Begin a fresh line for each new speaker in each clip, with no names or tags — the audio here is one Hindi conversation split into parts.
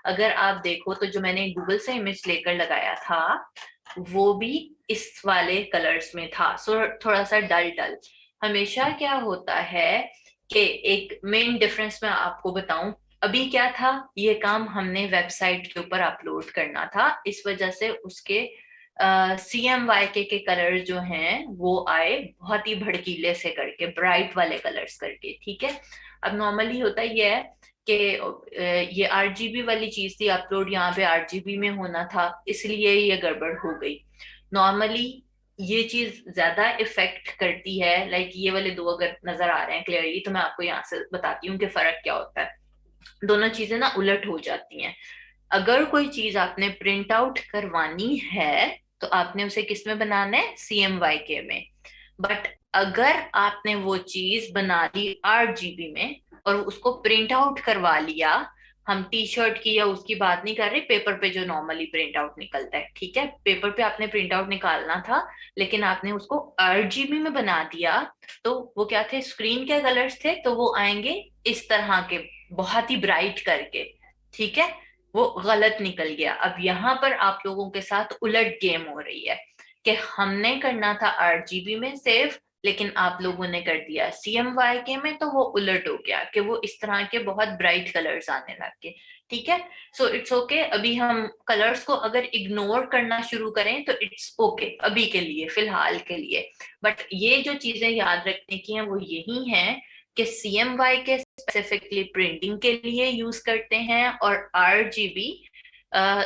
अगर आप देखो तो जो मैंने गूगल से इमेज लेकर लगाया था वो भी इस वाले कलर्स में था, सो थोड़ा सा डल डल। हमेशा क्या होता है कि एक मेन डिफरेंस मैं आपको बताऊं, अभी क्या था, ये काम हमने वेबसाइट के ऊपर अपलोड करना था, इस वजह से उसके CMYK के कलर जो हैं वो आए बहुत ही भड़कीले से करके, ब्राइट वाले कलर्स करके, ठीक है। अब नॉर्मली होता ये है कि ये RGB वाली चीज थी, अपलोड यहाँ पे RGB में होना था, इसलिए ये गड़बड़ हो गई। नॉर्मली ये चीज ज्यादा इफेक्ट करती है, लाइक ये वाले दो अगर नजर आ रहे हैं क्लियरली तो मैं आपको यहाँ से बताती हूँ कि फर्क क्या होता है। दोनों चीजें ना उलट हो जाती हैं। अगर कोई चीज आपने प्रिंट आउट करवानी है तो आपने उसे किस में बनाना है, CMYK में। बट अगर आपने वो चीज बना ली RGB में और उसको प्रिंट आउट करवा लिया, हम टी शर्ट की या उसकी बात नहीं कर रहे, पेपर पे जो नॉर्मली प्रिंट आउट निकलता है, ठीक है, पेपर पे आपने प्रिंट आउट निकालना था लेकिन आपने उसको RGB में बना दिया, तो वो क्या थे, स्क्रीन के कलर्स थे, तो वो आएंगे इस तरह के, बहुत ही ब्राइट करके, ठीक है। वो गलत निकल गया। अब यहाँ पर आप लोगों के साथ उलट गेम हो रही है कि हमने करना था RGB में सेव, लेकिन आप लोगों ने कर दिया CMYK में, तो वो उलट हो गया कि वो इस तरह के बहुत ब्राइट कलर्स आने लग गए, ठीक है। सो इट्स ओके, अभी हम कलर्स को अगर इग्नोर करना शुरू करें तो इट्स ओके अभी के लिए, फिलहाल के लिए। बट ये जो चीजें याद रखने की हैं वो यही हैं कि CMYK स्पेसिफिकली प्रिंटिंग के लिए यूज करते हैं और RGB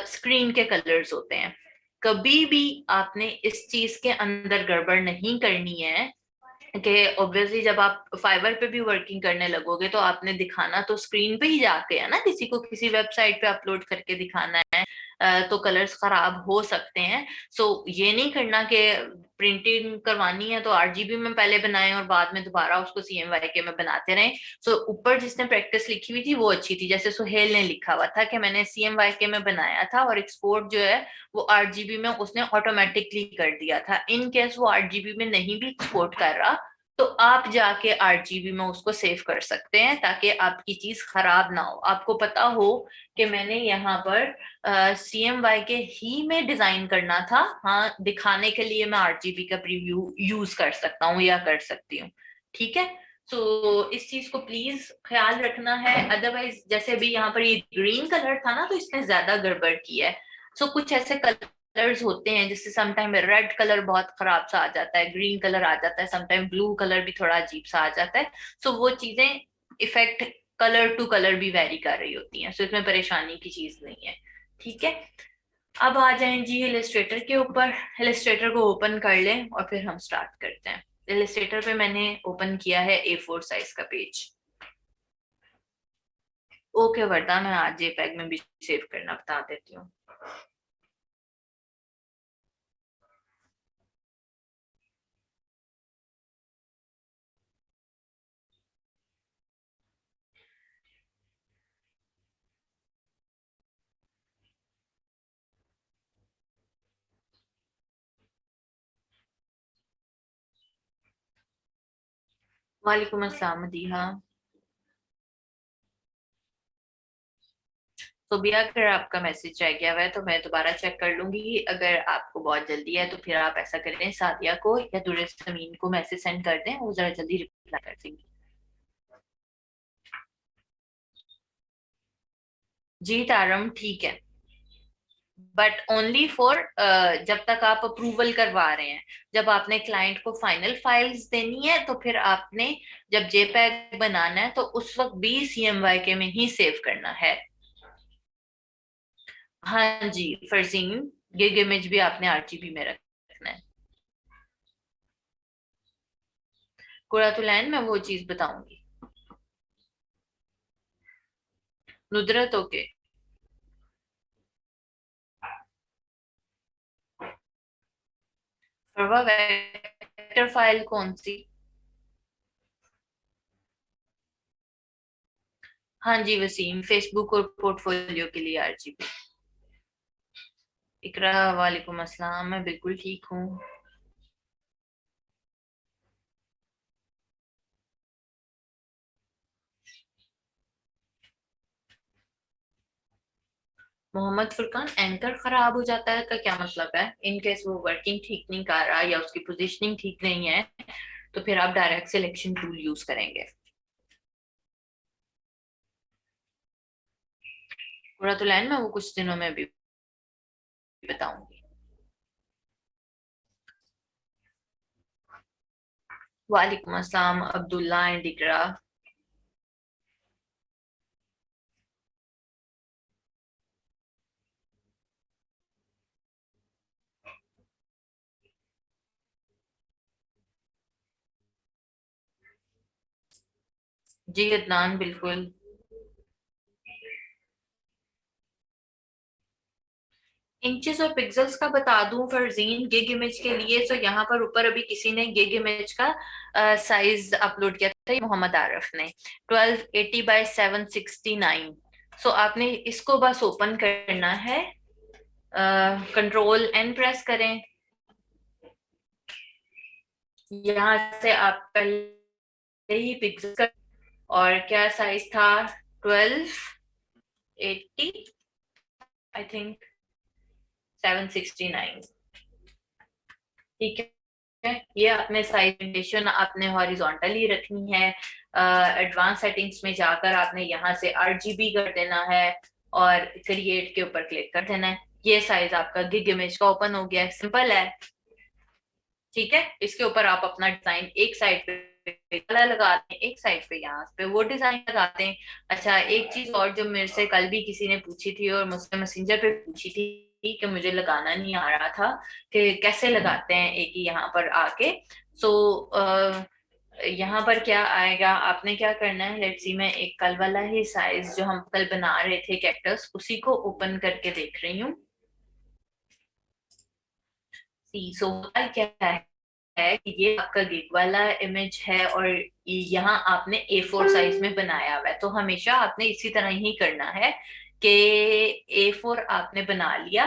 स्क्रीन के कलर्स होते हैं। कभी भी आपने इस चीज के अंदर गड़बड़ नहीं करनी है कि ऑब्वियसली जब आप फाइवर पे भी वर्किंग करने लगोगे तो आपने दिखाना तो स्क्रीन पे ही जाके है ना, किसी को किसी वेबसाइट पे अपलोड करके दिखाना है। तो कलर्स खराब हो सकते हैं। सो ये नहीं करना कि प्रिंटिंग करवानी है तो RGB में पहले बनाएं और बाद में दोबारा उसको CMYK में बनाते रहें। सो ऊपर जिसने प्रैक्टिस लिखी हुई थी वो अच्छी थी, जैसे सुहेल ने लिखा हुआ था कि मैंने CMYK में बनाया था और एक्सपोर्ट जो है वो RGB में उसने ऑटोमेटिकली कर दिया था। इन केस वो RGB में नहीं भी एक्सपोर्ट कर रहा तो आप जाके RGB में उसको सेव कर सकते हैं ताकि आपकी चीज खराब ना हो। आपको पता हो कि मैंने यहाँ पर CMYK ही में डिजाइन करना था, हाँ दिखाने के लिए मैं RGB का प्रीव्यू यूज कर सकता हूँ या कर सकती हूँ, ठीक है। तो इस चीज को प्लीज ख्याल रखना है, अदरवाइज जैसे अभी यहाँ पर ये ग्रीन कलर था ना तो इसने ज्यादा गड़बड़ की है। सो कुछ ऐसे कलर्स होते हैं जैसे समटाइम रेड कलर बहुत खराब सा आ जाता है, ग्रीन कलर आ जाता है, समटाइम ब्लू कलर भी थोड़ा अजीब सा आ जाता है। सो वो चीजें इफेक्ट कलर टू कलर भी वेरी कर रही होती हैं, सो इसमें परेशानी की चीज नहीं है, ठीक है। अब आ जाएं जी इलिस्ट्रेटर के ऊपर। इलिस्ट्रेटर को ओपन कर लें और फिर हम स्टार्ट करते हैं। इलिस्ट्रेटर पे मैंने ओपन किया है A4 साइज का पेज। ओके वर्दा, मैं आज JPEG में भी सेव करना बता देती हूँ। वालेकुम अस्सलाम मदीहा। तो भी अगर आपका मैसेज रह गया हुआ है तो मैं दोबारा चेक कर लूंगी, अगर आपको बहुत जल्दी है तो फिर आप ऐसा करें, सादिया को या दुर्र समीन को मैसेज सेंड कर दें, वो जरा जल्दी रिप्लाई कर देंगी। जी तारम ठीक है, बट ओनली फॉर जब तक आप अप्रूवल करवा रहे हैं। जब आपने क्लाइंट को फाइनल फाइल्स देनी है तो फिर आपने जब JPEG बनाना है तो उस वक्त भी CMYK में ही सेव करना है। हाँ जी फरजीन, गिग इमेज भी आपने RGB में रखना है। कुरातुलैन मैं वो चीज बताऊंगी। नुदरत ओके। फरवा वेक्टर फाइल कौन सी? हाँ जी वसीम, फेसबुक और पोर्टफोलियो के लिए RGB। इकरा वालेकुम अस्सलाम, मैं बिल्कुल ठीक हूँ। मोहम्मद फुरकान, एंकर खराब हो जाता है का क्या मतलब है? इन केस वो वर्किंग ठीक नहीं कर रहा या उसकी पोजीशनिंग ठीक नहीं है, तो फिर आप डायरेक्ट सिलेक्शन टूल यूज करेंगे। पूरा तो लाइन में वो कुछ दिनों में भी बताऊंगी। वालेकुम अस्सलाम अब्दुल्ला एंड इकरा। जी अदनान, बिल्कुल। इंचेस और पिक्सल्स का बता दूं फरजीन गिग इमेज के लिए, तो यहाँ पर ऊपर अभी किसी ने गिग इमेज का साइज अपलोड किया था, ये मोहम्मद आरिफ ने, 1280 by 769। सो आपने इसको बस ओपन करना है, कंट्रोल एन प्रेस करें। यहाँ से आप पहले ही पिक्सल कर, और क्या साइज था, 1280, आई थिंक 769। ठीक है, ये आपने साइज आपने हॉरिजॉन्टली रखनी है। एडवांस सेटिंग्स में जाकर आपने यहाँ से आरजीबी कर देना है और क्रिएट के ऊपर क्लिक कर देना है। ये साइज आपका गिग इमेज का ओपन हो गया है, सिंपल है। ठीक है, इसके ऊपर आप अपना डिजाइन एक साइड पे कलर लगाते हैं, एक साइड पे यहाँ पे वो डिजाइन लगाते हैं। अच्छा, एक चीज और जो मेरे से कल भी किसी ने पूछी थी और मुझसे मैसेंजर पे पूछी थी कि मुझे लगाना नहीं आ रहा था कि कैसे लगाते हैं एक ही यहाँ पर आके। सो यहाँ पर क्या आएगा, आपने क्या करना है, लेट्स सी मैं एक कल वाला ही साइज जो हम कल बना रहे थे कैक्टस, उसी को ओपन करके देख रही हूँ। सी सो क्या है कि ये आपका गिग वाला इमेज है और यहाँ आपने A4 साइज में बनाया हुआ है, तो हमेशा आपने इसी तरह ही करना है कि A4 आपने बना लिया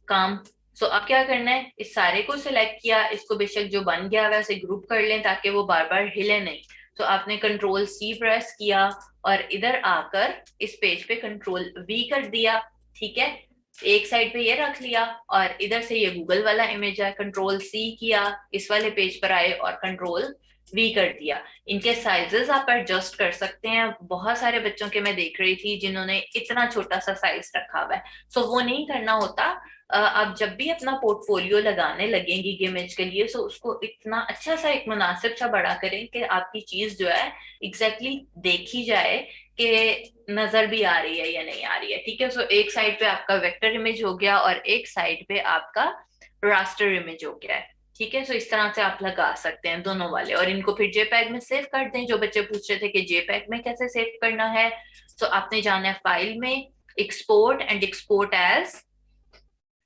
काम। सो अब क्या करना है, इस सारे को सिलेक्ट किया, इसको बेशक जो बन गया वैसे ग्रुप कर लें ताकि वो बार बार हिले नहीं। तो आपने कंट्रोल C प्रेस किया और इधर आकर इस पेज पे कंट्रोल V कर दिया। ठीक है, एक साइड पे ये रख लिया और इधर से ये गूगल वाला इमेज है, कंट्रोल C किया, इस वाले पेज पर आए और कंट्रोल V कर दिया। इनके साइजेस आप एडजस्ट कर सकते हैं। बहुत सारे बच्चों के मैं देख रही थी जिन्होंने इतना छोटा सा साइज रखा हुआ है, सो वो नहीं करना होता। आप जब भी अपना पोर्टफोलियो लगाने लगेंगी इमेज के लिए, सो उसको इतना अच्छा सा एक मुनासिब सा बड़ा करें कि आपकी चीज जो है एग्जैक्टली देखी जाए कि नजर भी आ रही है या नहीं आ रही है। ठीक है, सो एक साइड पे आपका वेक्टर इमेज हो गया और एक साइड पे आपका रास्टर इमेज हो गया है। ठीक है, सो इस तरह से आप लगा सकते हैं दोनों वाले, और इनको फिर जेपैग में सेव कर दें। जो बच्चे पूछ रहे थे कि जेपैग में कैसे सेव करना है, तो आपने जाना है फाइल में, एक्सपोर्ट एंड एक्सपोर्ट एज,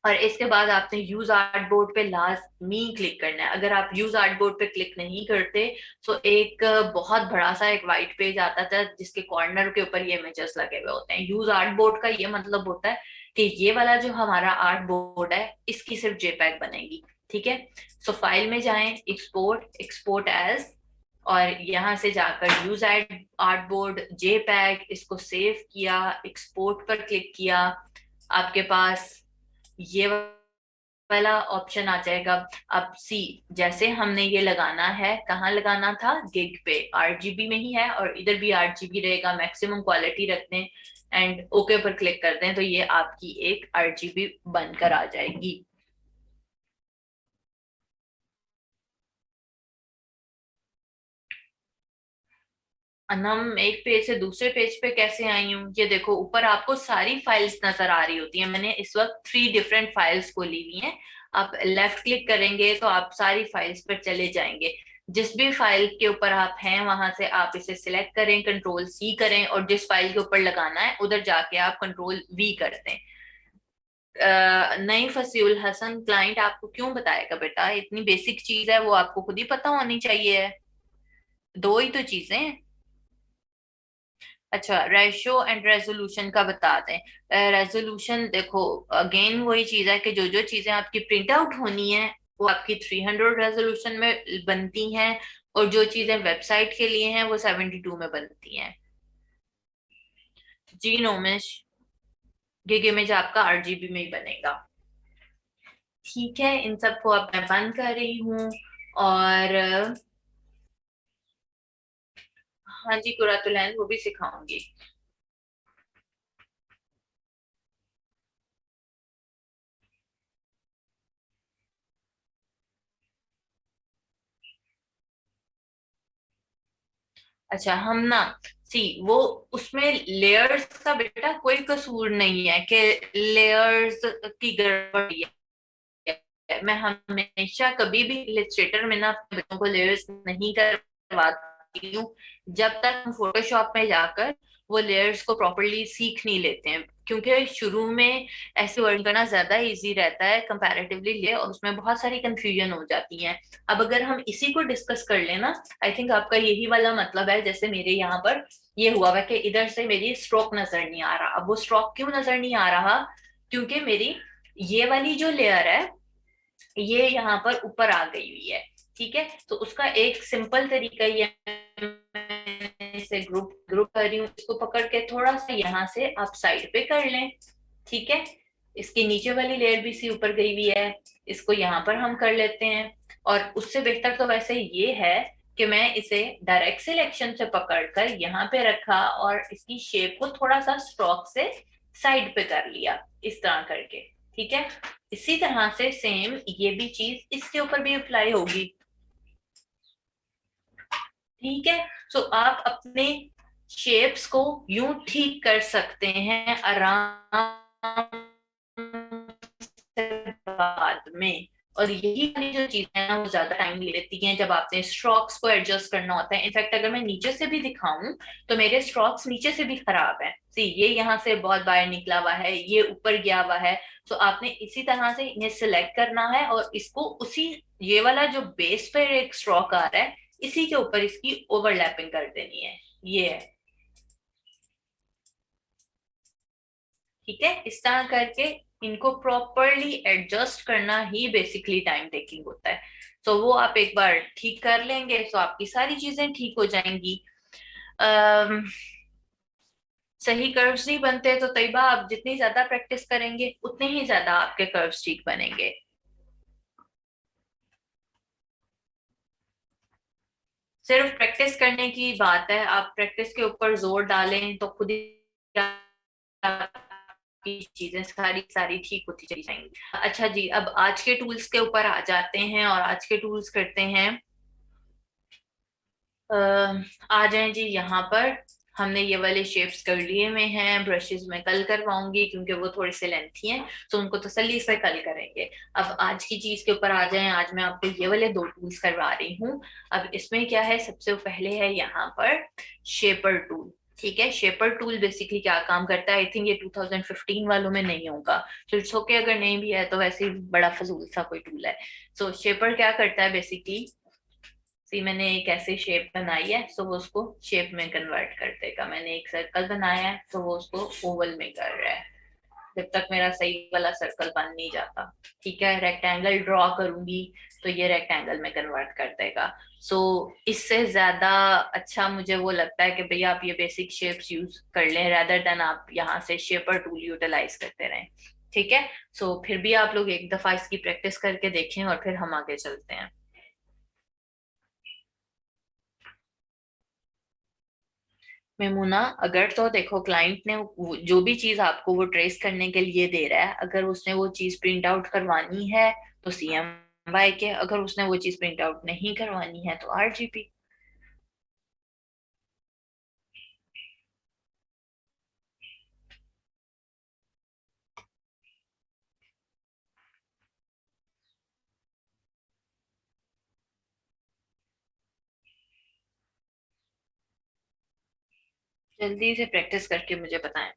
और इसके बाद आपने यूज आर्ट बोर्ड पे लाजमी क्लिक करना है। अगर आप यूज आर्ट बोर्ड पे क्लिक नहीं करते तो एक बहुत बड़ा सा एक वाइट पेज आता था जिसके कॉर्नर के ऊपर ये इमेजेस लगे हुए होते हैं। यूज आर्ट बोर्ड का ये मतलब होता है कि ये वाला जो हमारा आर्ट बोर्ड है इसकी सिर्फ जेपैग बनेगी। ठीक है, सो फाइल में जाएं, एक्सपोर्ट, एक्सपोर्ट एज, और यहाँ से जाकर यूज आर्ट बोर्ड जेपैग, इसको सेव किया, एक्सपोर्ट पर क्लिक किया, आपके पास ये वाला ऑप्शन आ जाएगा। अब सी, जैसे हमने ये लगाना है, कहाँ लगाना था, गिग पे, आरजीबी में ही है और इधर भी आरजीबी रहेगा, मैक्सिमम क्वालिटी रख दें एंड ओके पर क्लिक कर दें तो ये आपकी एक आरजीबी बनकर आ जाएगी। अनम, एक पेज से दूसरे पेज पे कैसे आई हूँ? ये देखो ऊपर आपको सारी फाइल्स नजर आ रही होती है। मैंने इस वक्त 3 डिफरेंट फाइल्स को ली हुई हैं। आप लेफ्ट क्लिक करेंगे तो आप सारी फाइल्स पर चले जाएंगे। जिस भी फाइल के ऊपर आप हैं वहां से आप इसे सिलेक्ट करें, कंट्रोल C करें और जिस फाइल के ऊपर लगाना है उधर जाके आप कंट्रोल V कर दें। नहीं फसीउल हसन, क्लाइंट आपको क्यों बताएगा बेटा? इतनी बेसिक चीज है, वो आपको खुद ही पता होनी चाहिए। दो ही तो चीजें हैं। अच्छा, रेशो एंड रेजोल्यूशन का बता दें। रेजोल्यूशन देखो, अगेन वही चीज है कि जो जो चीजें आपकी प्रिंट आउट होनी है वो आपकी 300 रेजोल्यूशन में बनती हैं, और जो चीजें वेबसाइट के लिए हैं वो 72 में बनती हैं। जी नोमिश। गिग इमेज आपका आरजीबी में ही बनेगा। ठीक है, इन सबको अब मैं बंद कर रही हूँ। और हाँ जी, कुरातुलैन वो भी सिखाऊंगी। अच्छा, हम ना, सी वो उसमें लेयर्स का बेटा कोई कसूर नहीं है कि लेयर्स की गड़बड़ी है। मैं हमेशा कभी भी इलिस्ट्रेटर में ना अपने बच्चों को लेयर्स नहीं करवाती हूँ जब तक हम फोटोशॉप में जाकर वो लेयर्स को प्रॉपरली सीख नहीं लेते हैं, क्योंकि शुरू में ऐसे वर्क करना ज्यादा इजी रहता है कंपैरेटिवली ले, और उसमें बहुत सारी कंफ्यूजन हो जाती है। अब अगर हम इसी को डिस्कस कर लेना, आई थिंक आपका यही वाला मतलब है। जैसे मेरे यहाँ पर ये हुआ है कि इधर से मेरी स्ट्रोक नजर नहीं आ रहा। अब वो स्ट्रोक क्यों नजर नहीं आ रहा? क्योंकि मेरी ये वाली जो लेयर है ये यहाँ पर ऊपर आ गई हुई है। ठीक है, तो उसका एक सिंपल तरीका ये है, मैं इसे ग्रुप ग्रुप कर रही हूँ, इसको पकड़ के थोड़ा सा यहाँ से आप साइड पे कर लें। ठीक है, इसकी नीचे वाली लेयर भी सी ऊपर गई हुई है, इसको यहाँ पर हम कर लेते हैं। और उससे बेहतर तो वैसे ये है कि मैं इसे डायरेक्ट सिलेक्शन से पकड़कर यहाँ पे रखा और इसकी शेप को थोड़ा सा स्ट्रोक से साइड पे कर लिया, इस तरह करके। ठीक है, इसी तरह से सेम ये भी चीज इसके ऊपर भी अप्लाई होगी। ठीक है, सो आप अपने शेप्स को यूं ठीक कर सकते हैं आराम से बाद में। और यही वाली जो चीजें हैं ना वो ज्यादा टाइम ले लेती हैं जब आपने स्ट्रोक्स को एडजस्ट करना होता है। इनफैक्ट अगर मैं नीचे से भी दिखाऊं तो मेरे स्ट्रोक्स नीचे से भी खराब है। सी ये यहाँ से बहुत बाहर निकला हुआ है, ये ऊपर गया हुआ है। तो आपने इसी तरह से इन्हें सिलेक्ट करना है और इसको उसी, ये वाला जो बेस पे एक स्ट्रोक आ रहा है इसी के ऊपर इसकी ओवरलैपिंग कर देनी है। ये है। ठीक है, इस तरह करके इनको प्रॉपरली एडजस्ट करना ही बेसिकली टाइम टेकिंग होता है। तो वो आप एक बार ठीक कर लेंगे तो आपकी सारी चीजें ठीक हो जाएंगी। अम, सही कर्व्स नहीं बनते तो तैयबा आप जितनी ज्यादा प्रैक्टिस करेंगे उतने ही ज्यादा आपके कर्व्स ठीक बनेंगे। सिर्फ प्रैक्टिस करने की बात है, आप प्रैक्टिस के ऊपर जोर डालें तो खुद ही आपकी चीजें सारी सारी ठीक होती चली जाएंगी। अच्छा जी, अब आज के टूल्स के ऊपर आ जाते हैं और आज के टूल्स करते हैं। आ जाएं जी यहाँ पर। हमने ये वाले शेप्स कर लिए हुए हैं, ब्रशेस में कल करवाऊंगी क्योंकि वो थोड़े से लेंथी हैं, तो उनको तसल्ली से कल करेंगे। अब आज की चीज के ऊपर आ जाएं। आज मैं आपको ये वाले दो टूल्स करवा रही हूँ। अब इसमें क्या है, सबसे पहले है यहाँ पर शेपर टूल। ठीक है, शेपर टूल बेसिकली क्या काम करता है, आई थिंक ये 2015 वालों में नहीं होगा, तो इट्स ओके अगर नहीं भी है, तो वैसे ही बड़ा फजूल सा कोई टूल है। सो शेपर क्या करता है बेसिकली, सी मैंने एक ऐसी शेप बनाई है तो वो उसको शेप में कन्वर्ट कर देगा। मैंने एक सर्कल बनाया है तो वो उसको ओवल में कर रहा है, जब तक मेरा सही वाला सर्कल बन नहीं जाता। ठीक है, रेक्टेंगल ड्रॉ करूंगी तो ये रेक्टेंगल में कन्वर्ट कर देगा। सो इससे ज्यादा अच्छा मुझे वो लगता है कि भैया आप ये बेसिक शेप्स यूज कर लें rather देन आप यहाँ से शेपर टूल यूटिलाइज करते रहें। ठीक है, सो फिर भी आप लोग एक दफा इसकी प्रैक्टिस करके देखें और फिर हम आगे चलते हैं। मेमूना, अगर तो देखो क्लाइंट ने जो भी चीज आपको वो ट्रेस करने के लिए दे रहा है, अगर उसने वो चीज प्रिंट आउट करवानी है तो CMYK के, अगर उसने वो चीज प्रिंट आउट नहीं करवानी है तो RGP। जल्दी से प्रैक्टिस करके मुझे बताएं।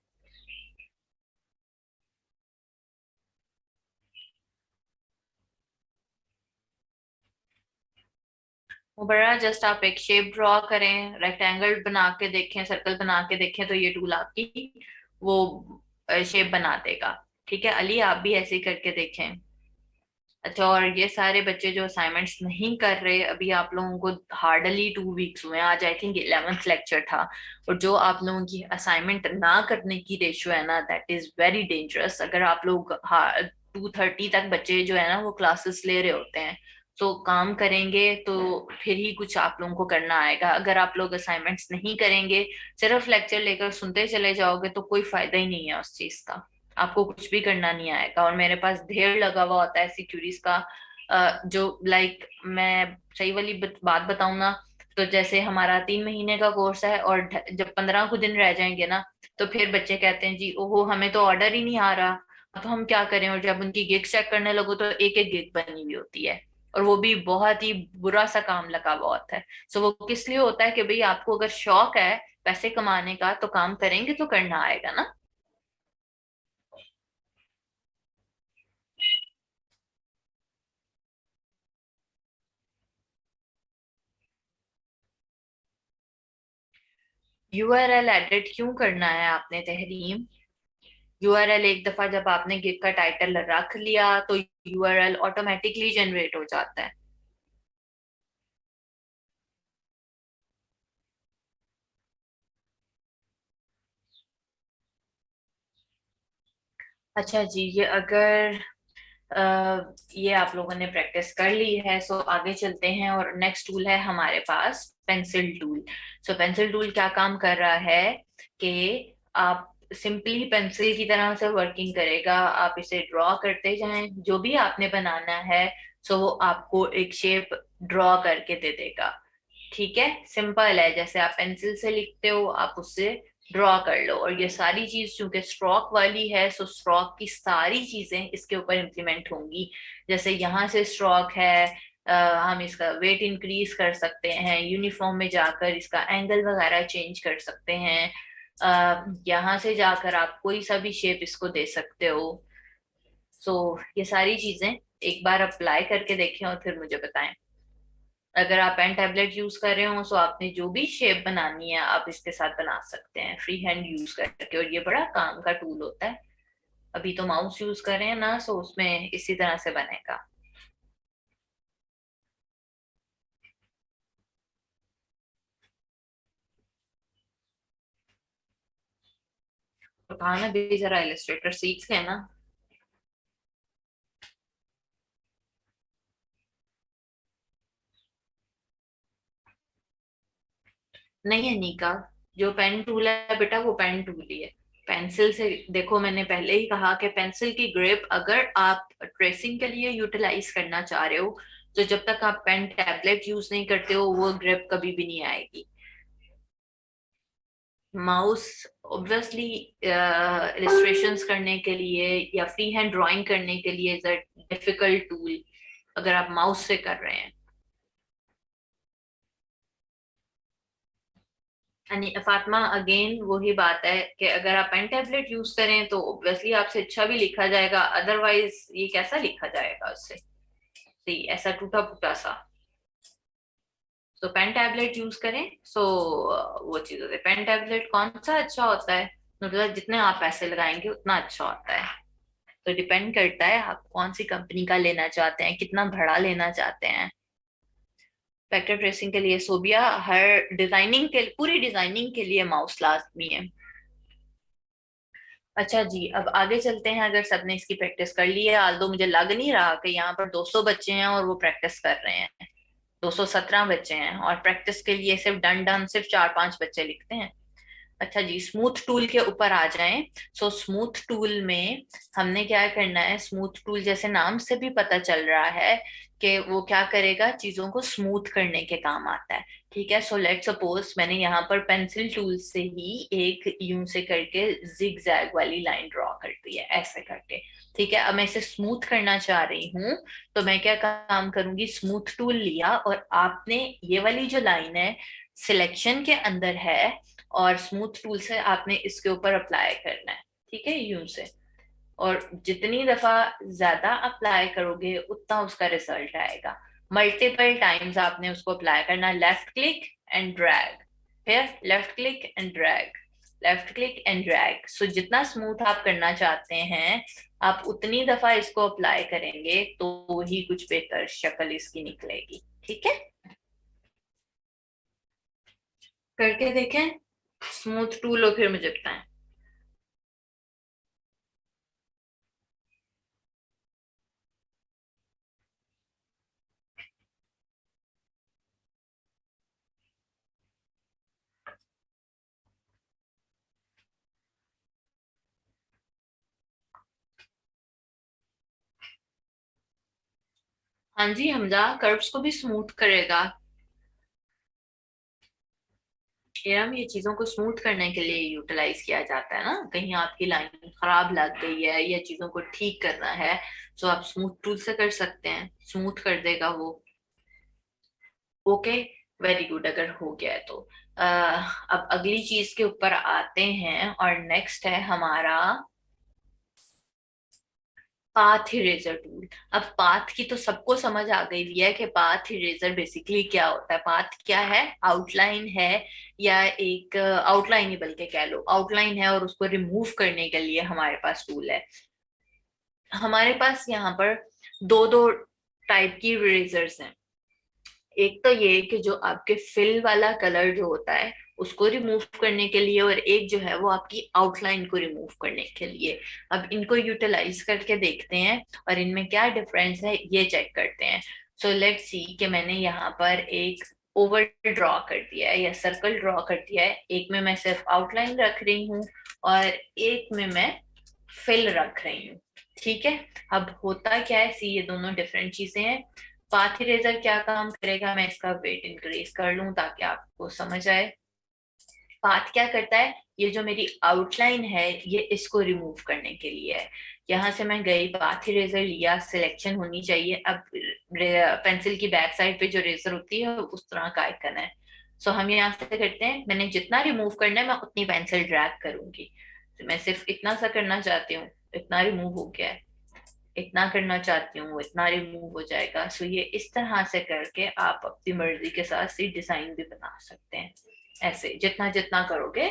वो बड़ा जस्ट आप एक शेप ड्रॉ करें, रेक्टेंगल बना के देखें, सर्कल बना के देखें, तो ये टूल आपकी वो शेप बना देगा। ठीक है अली, आप भी ऐसे ही करके देखें। अच्छा, और ये सारे बच्चे जो असाइनमेंट्स नहीं कर रहे अभी, आप लोगों को हार्डली 2 वीक्स हुए हैं, आज आई थिंक 11th लेक्चर था, और जो आप लोगों की असाइनमेंट ना करने की रेशियो है ना, दैट इज वेरी डेंजरस। अगर आप लोग 2:30 तक बच्चे जो है ना वो क्लासेस ले रहे होते हैं, तो काम करेंगे तो फिर ही कुछ आप लोगों को करना आएगा। अगर आप लोग असाइनमेंट्स नहीं करेंगे, सिर्फ लेक्चर लेकर सुनते चले जाओगे, तो कोई फायदा ही नहीं है उस चीज का, आपको कुछ भी करना नहीं आएगा। और मेरे पास ढेर लगा हुआ होता है ऐसी क्यूरीज का, जो लाइक मैं सही वाली बात बताऊं ना, तो जैसे हमारा 3 महीने का कोर्स है, और जब 15 को दिन रह जाएंगे ना, तो फिर बच्चे कहते हैं जी ओहो हमें तो ऑर्डर ही नहीं आ रहा, तो हम क्या करें। और जब उनकी गिग चेक करने लगो तो एक एक गिग बनी हुई होती है, और वो भी बहुत ही बुरा सा काम लगा हुआ होता है। सो वो किस लिए होता है कि भाई आपको अगर शौक है पैसे कमाने का, तो काम करेंगे तो करना आएगा ना। यूआरएल एडिट क्यों करना है आपने तहरीम? यूआरएल एक दफा जब आपने गिग का टाइटल रख लिया तो यूआरएल ऑटोमेटिकली जनरेट हो जाता है। अच्छा जी, ये अगर ये आप लोगों ने प्रैक्टिस कर ली है, सो आगे चलते हैं, और नेक्स्ट टूल है हमारे पास pencil tool. So pencil tool क्या काम कर रहा है कि आप सिंपली पेंसिल की तरह से वर्किंग करेगा, आप इसे ड्रॉ करते जाएं, जो भी आपने बनाना है, सो वो आपको एक शेप ड्रॉ करके दे देगा। ठीक है, सिंपल है, जैसे आप पेंसिल से लिखते हो आप उससे ड्रॉ कर लो। और ये सारी चीज चूंकि स्ट्रोक वाली है, सो स्ट्रोक की सारी चीजें इसके ऊपर इम्प्लीमेंट होंगी। जैसे यहाँ से स्ट्रोक है, हम इसका वेट इंक्रीज कर सकते हैं, यूनिफॉर्म में जाकर इसका एंगल वगैरह चेंज कर सकते हैं, यहाँ से जाकर आप कोई सा भी शेप इसको दे सकते हो। सो ये सारी चीजें एक बार अप्लाई करके देखें और फिर मुझे बताएं। अगर आप पेन टैबलेट यूज कर रहे हो, तो आपने जो भी शेप बनानी है आप इसके साथ बना सकते हैं फ्री हैंड यूज करके, और ये बड़ा काम का टूल होता है। अभी तो माउस यूज कर रहे हैं ना, सो उसमें इसी तरह से बनेगा। तो कहा ना भी जरा इलस्ट्रेटर सीख है ना। नहीं है निका, जो पेन टूल है बेटा वो पेन टूल ही है। पेंसिल से देखो, मैंने पहले ही कहा कि पेंसिल की ग्रिप अगर आप ट्रेसिंग के लिए यूटिलाइज करना चाह रहे हो, तो जब तक आप पेन टैबलेट यूज नहीं करते हो वो ग्रिप कभी भी नहीं आएगी। माउस ऑब्वियसली इलिस्ट्रेशंस करने के लिए या फ्री हैंड ड्राइंग करने के लिए इज अ डिफिकल्ट टूल, अगर आप माउस से कर रहे हैं। यानी फातिमा, अगेन वही बात है कि अगर आप पेन टैबलेट यूज करें तो ऑब्वियसली आपसे अच्छा भी लिखा जाएगा, अदरवाइज ये कैसा लिखा जाएगा उससे, सही ऐसा टूटा फूटा सा। तो पेन टैबलेट यूज करें। सो वो चीज होती है, पेन टैबलेट कौन सा अच्छा होता है, मतलब जितने आप पैसे लगाएंगे उतना अच्छा होता है। तो डिपेंड करता है आप कौन सी कंपनी का लेना चाहते हैं, कितना बड़ा लेना चाहते हैं। वेक्टर ट्रेसिंग के लिए सोबिया, हर डिजाइनिंग के पूरी डिजाइनिंग के लिए माउस लाजमी है। अच्छा जी, अब आगे चलते हैं। अगर सबने इसकी प्रैक्टिस कर ली है, आल्दो मुझे लग नहीं रहा कि यहाँ पर 200 बच्चे हैं और वो प्रैक्टिस कर रहे हैं। 217 बच्चे हैं, और प्रैक्टिस के लिए सिर्फ डन डन सिर्फ 4-5 बच्चे लिखते हैं। अच्छा जी, स्मूथ टूल के ऊपर आ जाएं। सो स्मूथ टूल में हमने क्या करना है, स्मूथ टूल जैसे नाम से भी पता चल रहा है कि वो क्या करेगा, चीजों को स्मूथ करने के काम आता है। ठीक है, सो लेट सपोज मैंने यहाँ पर पेंसिल टूल से ही एक यूं से करके जिग जैग वाली लाइन ड्रॉ कर दी है, ऐसे करके। ठीक है, अब मैं इसे स्मूथ करना चाह रही हूँ, तो मैं क्या काम करूंगी, स्मूथ टूल लिया और आपने ये वाली जो लाइन है सिलेक्शन के अंदर है, और स्मूथ टूल से आपने इसके ऊपर अप्लाई करना है। ठीक है, यूं से। और जितनी दफा ज्यादा अप्लाई करोगे उतना उसका रिजल्ट आएगा। मल्टीपल टाइम्स आपने उसको अप्लाई करना, लेफ्ट क्लिक एंड ड्रैग, फिर left click and drag, left click and drag. So जितना स्मूथ आप करना चाहते हैं आप उतनी दफा इसको अप्लाई करेंगे तो ही कुछ बेहतर शक्ल इसकी निकलेगी। ठीक है, करके देखें। स्मूथ टूल हो फिर मुझे बताएं। हाँ जी हमजा, कर्व्स को भी स्मूथ करेगा। एरम ये चीजों को स्मूथ करने के लिए यूटिलाइज किया जाता है ना, कहीं आपकी लाइन खराब लग गई है या चीजों को ठीक करना है तो आप स्मूथ टूल से कर सकते हैं, स्मूथ कर देगा वो। ओके, वेरी गुड, अगर हो गया है तो अब अगली चीज के ऊपर आते हैं और नेक्स्ट है हमारा पाथ इरेजर टूल। अब पाथ की तो सबको समझ आ गई हुई है कि पाथ इरेजर बेसिकली क्या होता है। पाथ क्या है? आउटलाइन है, या एक आउटलाइन ही बल्कि कह लो, आउटलाइन है और उसको रिमूव करने के लिए हमारे पास टूल है। हमारे पास यहाँ पर दो दो टाइप की इरेजर्स हैं। एक तो ये कि जो आपके फिल वाला कलर जो होता है उसको रिमूव करने के लिए, और एक जो है वो आपकी आउटलाइन को रिमूव करने के लिए। अब इनको यूटिलाइज करके देखते हैं और इनमें क्या डिफरेंस है ये चेक करते हैं। सो लेट्स सी कि मैंने यहाँ पर एक ओवल ड्रॉ कर दिया है या सर्कल ड्रॉ कर दिया है। एक में मैं सिर्फ आउटलाइन रख रही हूँ और एक में मैं फिल रख रही हूँ। ठीक है, अब होता क्या है, सी ये दोनों डिफरेंट चीजें हैं। पाथ इरेजर क्या काम करेगा, मैं इसका वेट इंक्रीज कर लूं ताकि आपको समझ आए। पाथ क्या करता है, ये जो मेरी आउटलाइन है ये इसको रिमूव करने के लिए है। यहाँ से मैं गई, पाथ इरेजर लिया, सिलेक्शन होनी चाहिए। अब पेंसिल की बैक साइड पे जो रेजर होती है उस तरह का आइकन है। सो हम यहाँ से करते हैं, मैंने जितना रिमूव करना है मैं उतनी पेंसिल ड्रैग करूंगी। तो मैं सिर्फ इतना सा करना चाहती हूँ, इतना रिमूव हो गया है। इतना करना चाहती हूँ इतना रिमूव हो जाएगा। सो ये इस तरह से करके आप अपनी मर्जी के साथ सी डिजाइन भी बना सकते हैं। ऐसे जितना जितना करोगे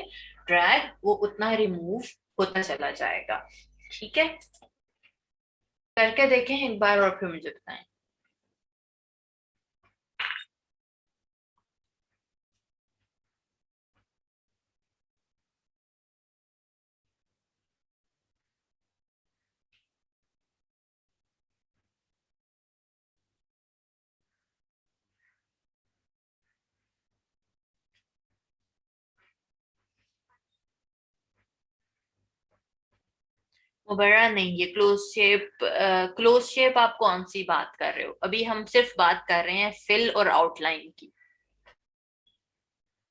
ड्रैग वो उतना रिमूव होता चला जाएगा। ठीक है, करके देखें एक बार और फिर मुझे बताएं। वो बड़ा नहीं, ये क्लोज शेप। क्लोज शेप आप कौन सी बात कर रहे हो? अभी हम सिर्फ बात कर रहे हैं फिल और आउटलाइन की।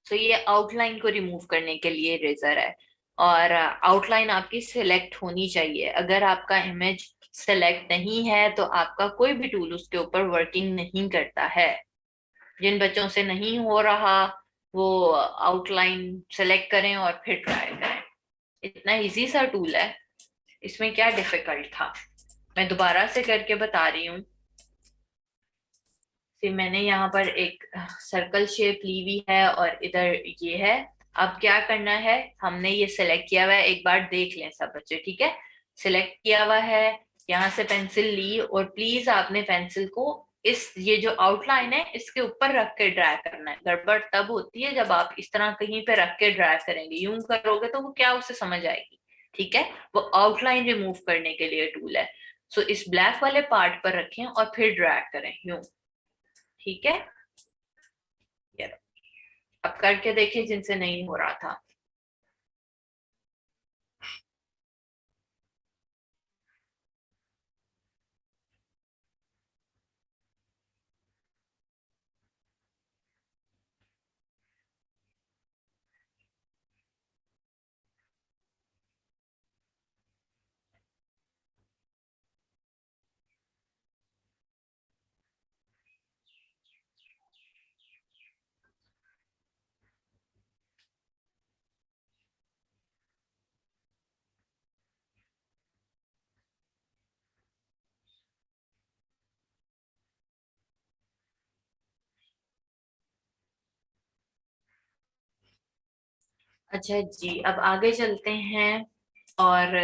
तो ये आउटलाइन को रिमूव करने के लिए रेजर है, और आउटलाइन आपकी सिलेक्ट होनी चाहिए। अगर आपका इमेज सिलेक्ट नहीं है तो आपका कोई भी टूल उसके ऊपर वर्किंग नहीं करता है। जिन बच्चों से नहीं हो रहा वो आउटलाइन सेलेक्ट करें और फिर ट्राई करें। इतना इजी सा टूल है, इसमें क्या डिफिकल्ट था। मैं दोबारा से करके बता रही हूँ। फिर मैंने यहाँ पर एक सर्कल शेप ली हुई है और इधर ये है। अब क्या करना है, हमने ये सिलेक्ट किया हुआ है, एक बार देख लें सब बच्चे, ठीक है। सिलेक्ट किया हुआ है, यहाँ से पेंसिल ली और प्लीज आपने पेंसिल को इस ये जो आउटलाइन है इसके ऊपर रख के ड्रैग करना है। गड़बड़ तब होती है जब आप इस तरह कहीं पे रख के ड्रैग करेंगे, यूं करोगे तो वो क्या उसे समझ आएगी। ठीक है, वो आउटलाइन रिमूव करने के लिए टूल है। सो इस ब्लैक वाले पार्ट पर रखें और फिर ड्रैग करें यूं। ठीक है, ये लो। अब करके देखें जिनसे नहीं हो रहा था। अच्छा जी, अब आगे चलते हैं। और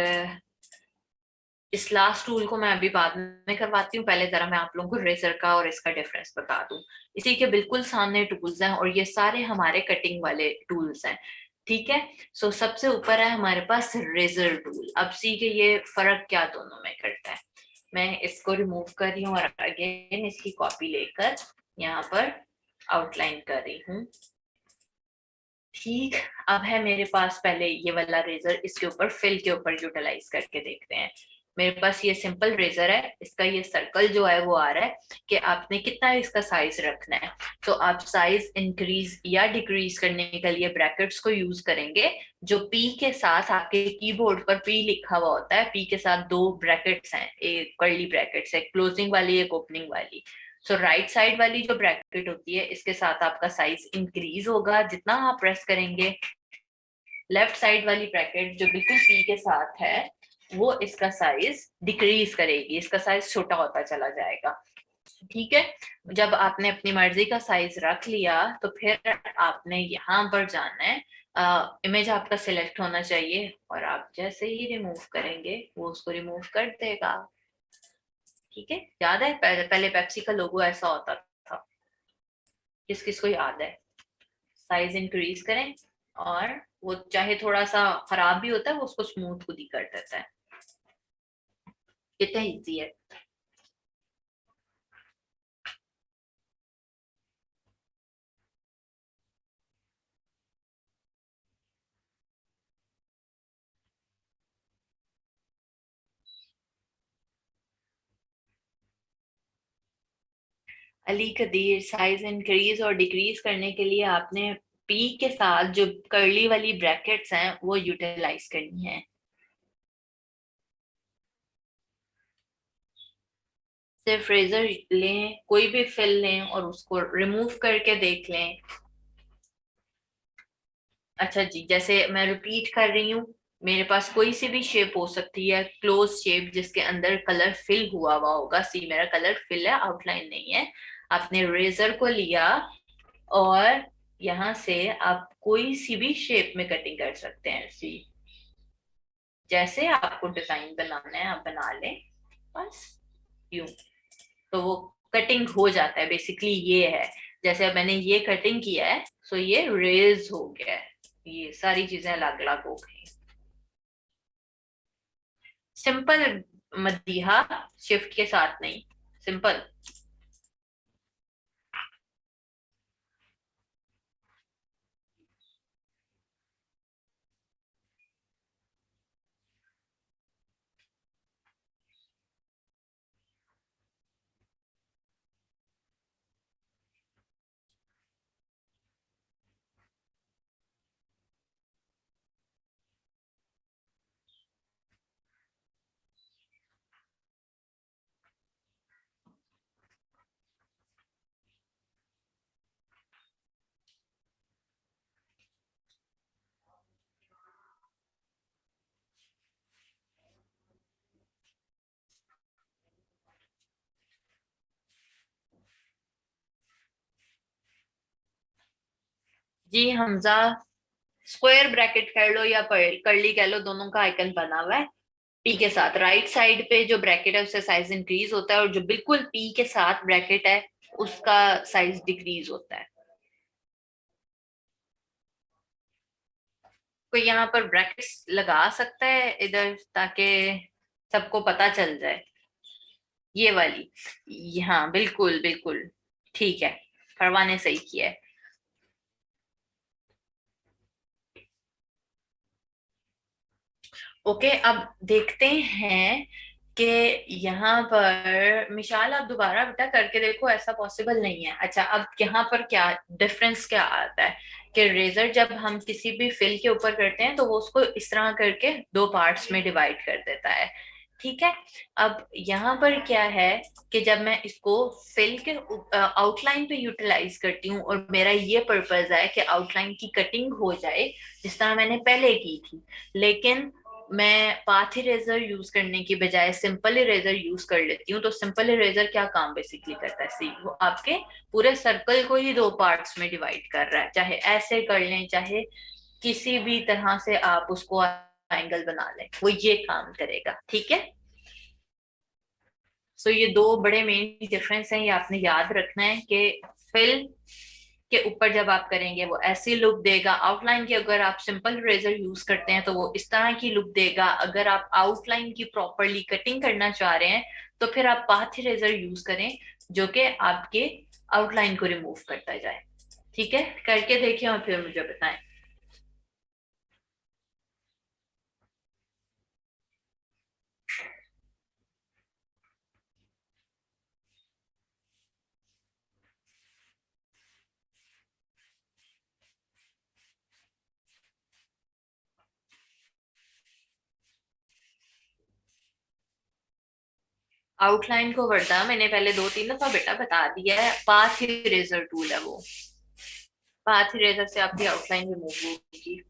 इस लास्ट टूल को मैं अभी बाद में करवाती हूँ, पहले जरा मैं आप लोगों को रेजर का और इसका डिफरेंस बता दूं। इसी के बिल्कुल सामने टूल्स हैं और ये सारे हमारे कटिंग वाले टूल्स हैं। ठीक है। सो सबसे ऊपर है हमारे पास रेजर टूल। अब सी के ये फर्क क्या दोनों में करता है। मैं इसको रिमूव कर रही हूँ और अगेन इसकी कॉपी लेकर यहाँ पर आउटलाइन कर रही हूँ। ठीक। अब है मेरे पास पहले ये वाला रेजर, इसके ऊपर फिल के ऊपर यूटिलाइज करके देखते हैं। मेरे पास ये सिंपल रेजर है, इसका ये सर्कल जो है वो आ रहा है कि आपने कितना इसका साइज रखना है। तो आप साइज इंक्रीज या डिक्रीज करने के लिए ब्रैकेट्स को यूज करेंगे। जो पी के साथ आपके कीबोर्ड पर पी लिखा हुआ होता है, पी के साथ दो ब्रैकेट्स हैं, एक कर्ली ब्रैकेट्स है, क्लोजिंग वाली एक ओपनिंग वाली। सो राइट साइड वाली जो ब्रैकेट होती है इसके साथ आपका साइज इंक्रीज होगा जितना आप प्रेस करेंगे। लेफ्ट साइड वाली ब्रैकेट जो बिल्कुल पी के साथ है वो इसका साइज डिक्रीज करेगी, इसका साइज छोटा होता चला जाएगा। ठीक है। जब आपने अपनी मर्जी का साइज रख लिया तो फिर आपने यहाँ पर जाना है। इमेज आपका सिलेक्ट होना चाहिए और आप जैसे ही रिमूव करेंगे वो उसको रिमूव कर देगा। ठीक है। याद है पहले पहले पेप्सी का लोगो ऐसा होता था। किस किस को याद है। साइज इंक्रीज करें और वो चाहे थोड़ा सा खराब भी होता है वो उसको स्मूथ खुद ही कर देता है। कितना इजी है। अली कदीर, साइज इंक्रीज और डिक्रीज करने के लिए आपने पी के साथ जो कर्ली वाली ब्रैकेट्स हैं वो यूटिलाइज करनी है। सिर्फ रेजर लें, कोई भी फिल लें और उसको रिमूव करके देख लें। अच्छा जी, जैसे मैं रिपीट कर रही हूँ, मेरे पास कोई सी भी शेप हो सकती है, क्लोज शेप जिसके अंदर कलर फिल हुआ हुआ होगा। सी मेरा कलर फिल है, आउटलाइन नहीं है। आपने रेजर को लिया और यहाँ से आप कोई सी भी शेप में कटिंग कर सकते हैं। सी जैसे आपको डिजाइन बनाना है आप बना लें, बस यूं। तो वो कटिंग हो जाता है, बेसिकली ये है। जैसे अब मैंने ये कटिंग किया है सो ये रेज हो गया है। ये सारी चीजें अलग अलग हो गई। सिंपल मदीहा, शिफ्ट के साथ नहीं, सिंपल। जी हमजा, स्क्वायर ब्रैकेट कर लो या कर्ली कह लो, दोनों का आइकन बना हुआ है। पी के साथ राइट साइड पे जो ब्रैकेट है उससे साइज इंक्रीज होता है और जो बिल्कुल पी के साथ ब्रैकेट है उसका साइज डिक्रीज होता है। कोई यहाँ पर ब्रैकेट्स लगा सकता है इधर ताकि सबको पता चल जाए। ये वाली, हाँ बिल्कुल बिल्कुल। ठीक है, फरवा ने सही किया है। ओके, अब देखते हैं कि यहाँ पर मिशाल आप दोबारा बेटा करके देखो, ऐसा पॉसिबल नहीं है। अच्छा, अब यहाँ पर क्या डिफरेंस क्या आता है कि रेजर जब हम किसी भी फिल के ऊपर करते हैं तो वो उसको इस तरह करके दो पार्ट्स में डिवाइड कर देता है। ठीक है। अब यहाँ पर क्या है कि जब मैं इसको फिल के आउटलाइन पे यूटिलाइज करती हूँ और मेरा ये पर्पज है कि आउटलाइन की कटिंग हो जाए जिस तरह मैंने पहले की थी, लेकिन मैं पाथ इरेजर यूज करने की बजाय सिंपल इरेजर यूज कर लेती हूँ। तो सिंपल इरेजर क्या काम बेसिकली करता है, सी वो आपके पूरे सर्कल को ही दो पार्ट्स में डिवाइड कर रहा है। चाहे ऐसे कर लें, चाहे किसी भी तरह से आप उसको एंगल बना लें, वो ये काम करेगा। ठीक है, सो ये दो बड़े मेन डिफरेंस हैं, ये आपने याद रखना है कि फिल के ऊपर जब आप करेंगे वो ऐसी लुक देगा। आउटलाइन की अगर आप सिंपल रेजर यूज करते हैं तो वो इस तरह की लुक देगा। अगर आप आउटलाइन की प्रॉपरली कटिंग करना चाह रहे हैं तो फिर आप पाथ रेजर यूज करें, जो कि आपके आउटलाइन को रिमूव करता जाए। ठीक है, करके देखिए और फिर मुझे बताएं। आउटलाइन को वर्दा मैंने पहले 2-3 दफा बेटा बता दिया है, पाथ इरेजर टूल है वो। पाथ इरेजर से आपकी आउटलाइन रिमूव होगी।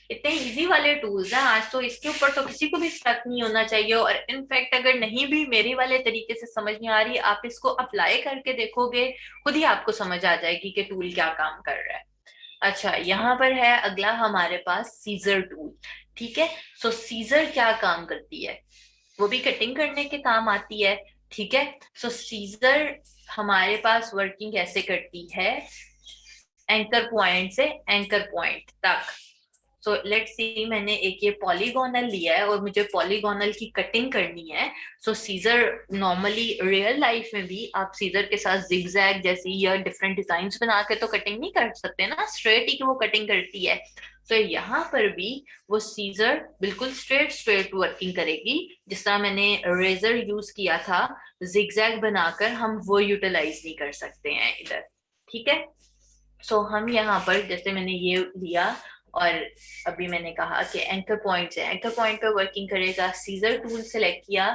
इतने इजी वाले टूल्स हैं आज तो, इसके ऊपर तो किसी को भी स्टक नहीं होना चाहिए। और इनफैक्ट अगर नहीं भी मेरे वाले तरीके से समझ नहीं आ रही, आप इसको अप्लाई करके देखोगे, खुद ही आपको समझ आ जाएगी कि टूल क्या काम कर रहा है। अच्छा, यहाँ पर है अगला हमारे पास सीजर टूल। ठीक है, सो सीजर क्या काम करती है, वो भी कटिंग करने के काम आती है। ठीक है, सो सीजर हमारे पास वर्किंग कैसे करती है, एंकर पॉइंट से एंकर पॉइंट तक। सो लेट्स सी, मैंने एक ये पॉलीगोनल लिया है और मुझे पॉलीगोनल की कटिंग करनी है। सो सीजर नॉर्मली रियल लाइफ में भी आप सीजर के साथ जिगजैग जैसी या डिफरेंट डिजाइन बना के तो कटिंग नहीं कर सकते ना, स्ट्रेट ही वो कटिंग करती है। तो यहाँ पर भी वो सीजर बिल्कुल स्ट्रेट स्ट्रेट वर्किंग करेगी। जिस तरह मैंने रेजर यूज किया था जिगजैग बनाकर, हम वो यूटिलाइज नहीं कर सकते हैं इधर। ठीक है, सो हम यहाँ पर जैसे मैंने ये लिया, और अभी मैंने कहा कि एंकर पॉइंट है, एंकर पॉइंट पे वर्किंग करेगा। सीजर टूल सेलेक्ट किया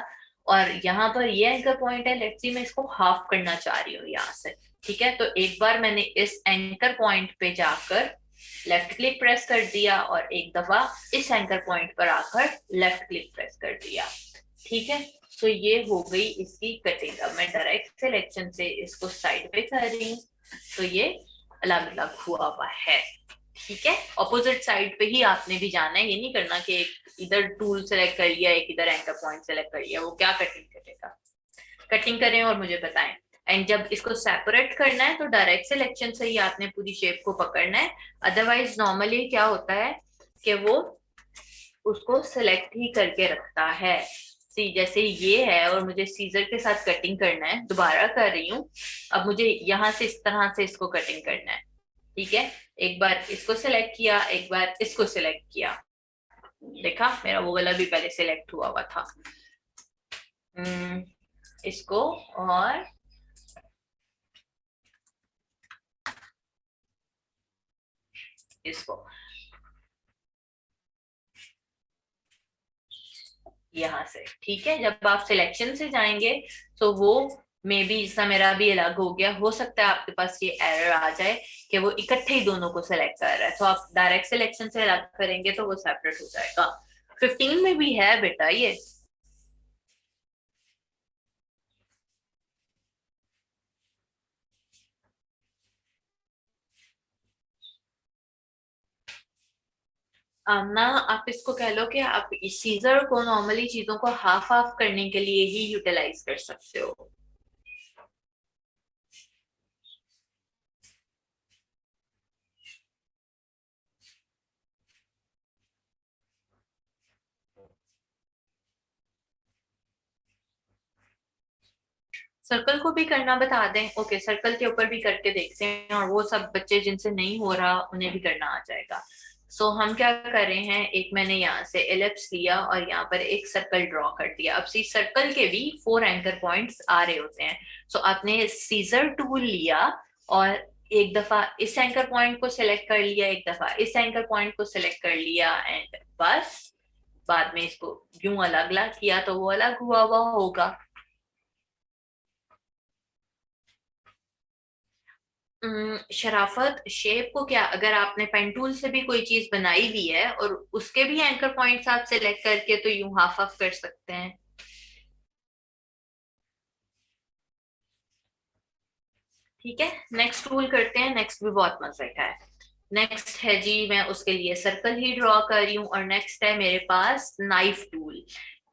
और यहाँ पर ये एंकर पॉइंट है, लेट्स सी मैं इसको हाफ करना चाह रही हूँ यहाँ से। ठीक है, तो एक बार मैंने इस एंकर पॉइंट पे जाकर लेफ्ट क्लिक प्रेस कर दिया और एक दफा इस एंकर पॉइंट पर आकर लेफ्ट क्लिक प्रेस कर दिया। ठीक है, तो ये हो गई इसकी कटिंग। अब मैं डायरेक्ट सिलेक्शन से इसको साइड पे कर रही हूँ, तो ये अलग अलग हुआ हुआ है। ठीक है, ऑपोजिट साइड पे ही आपने भी जाना है, ये नहीं करना कि एक इधर टूल सेलेक्ट कर लिया एक इधर एंकर पॉइंट सेलेक्ट कर लिया, वो क्या कटिंग करेगा। कटिंग करें और मुझे बताएं। एंड जब इसको सेपरेट करना है तो डायरेक्ट सिलेक्शन से ही आपने पूरी शेप को पकड़ना है। अदरवाइज नॉर्मली क्या होता है कि वो उसको सेलेक्ट ही करके रखता है। सी जैसे ये है और मुझे सीजर के साथ कटिंग करना है, दोबारा कर रही हूँ। अब मुझे यहाँ से इस तरह से इसको कटिंग करना है। ठीक है, एक बार इसको सिलेक्ट किया, एक बार इसको सिलेक्ट किया, देखा मेरा वो वाला भी पहले सिलेक्ट हुआ हुआ था। इसको और इसको यहाँ से। ठीक है, जब आप सिलेक्शन से जाएंगे तो वो मे बी, जैसा मेरा भी अलग हो गया, हो सकता है आपके पास ये एरर आ जाए कि वो इकट्ठे ही दोनों को सिलेक्ट कर रहा है। तो आप डायरेक्ट सिलेक्शन से अलग करेंगे तो वो सेपरेट हो जाएगा। 15 में भी है बेटा ये। ना, आप इसको कह लो कि आप इस सीजर को नॉर्मली चीजों को हाफ हाफ करने के लिए ही यूटिलाइज कर सकते हो। सर्कल को भी करना बता दें, ओके सर्कल के ऊपर भी करके देखते हैं, और वो सब बच्चे जिनसे नहीं हो रहा उन्हें भी करना आ जाएगा। सो हम क्या कर रहे हैं, एक मैंने यहाँ से एलिप्स लिया और यहाँ पर एक सर्कल ड्रॉ कर दिया। अब सी सर्कल के भी 4 एंकर पॉइंट्स आ रहे होते हैं। सो आपने सीजर टूल लिया और एक दफा इस एंकर पॉइंट को सिलेक्ट कर लिया, एक दफा इस एंकर पॉइंट को सिलेक्ट कर लिया, एंड बस बाद में इसको यूं अलग अलग किया तो वो अलग हुआ हुआ होगा। शराफत शेप को क्या, अगर आपने पेन टूल से भी कोई चीज बनाई हुई है और उसके भी एंकर पॉइंट्स आप सेलेक्ट करके तो यूं हाफ हाफ कर सकते हैं। ठीक है, नेक्स्ट टूल करते हैं, नेक्स्ट भी बहुत मजा का है। नेक्स्ट है जी, मैं उसके लिए सर्कल ही ड्रॉ कर रही हूँ। और नेक्स्ट है मेरे पास नाइफ टूल।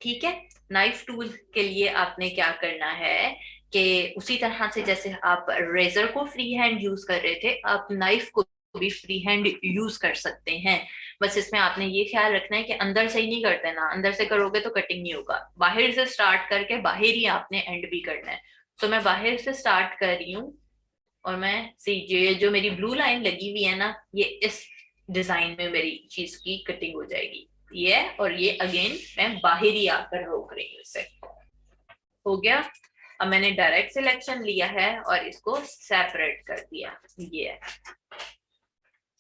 ठीक है, नाइफ टूल के लिए आपने क्या करना है कि उसी तरह से जैसे आप रेजर को फ्री हैंड यूज कर रहे थे, आप नाइफ को भी फ्री हैंड यूज कर सकते हैं। बस इसमें आपने ये ख्याल रखना है कि अंदर से ही नहीं करते ना, अंदर से करोगे तो कटिंग नहीं होगा। बाहर से स्टार्ट करके बाहर ही आपने एंड भी करना है। तो मैं बाहर से स्टार्ट कर रही हूँ, और मैं सी ये जो मेरी ब्लू लाइन लगी हुई है ना, ये इस डिजाइन में मेरी चीज की कटिंग हो जाएगी। ये और ये अगेन मैं बाहर ही आकर रोक रही हूँ इसे। हो गया। अब मैंने डायरेक्ट सिलेक्शन लिया है और इसको सेपरेट कर दिया। ये है,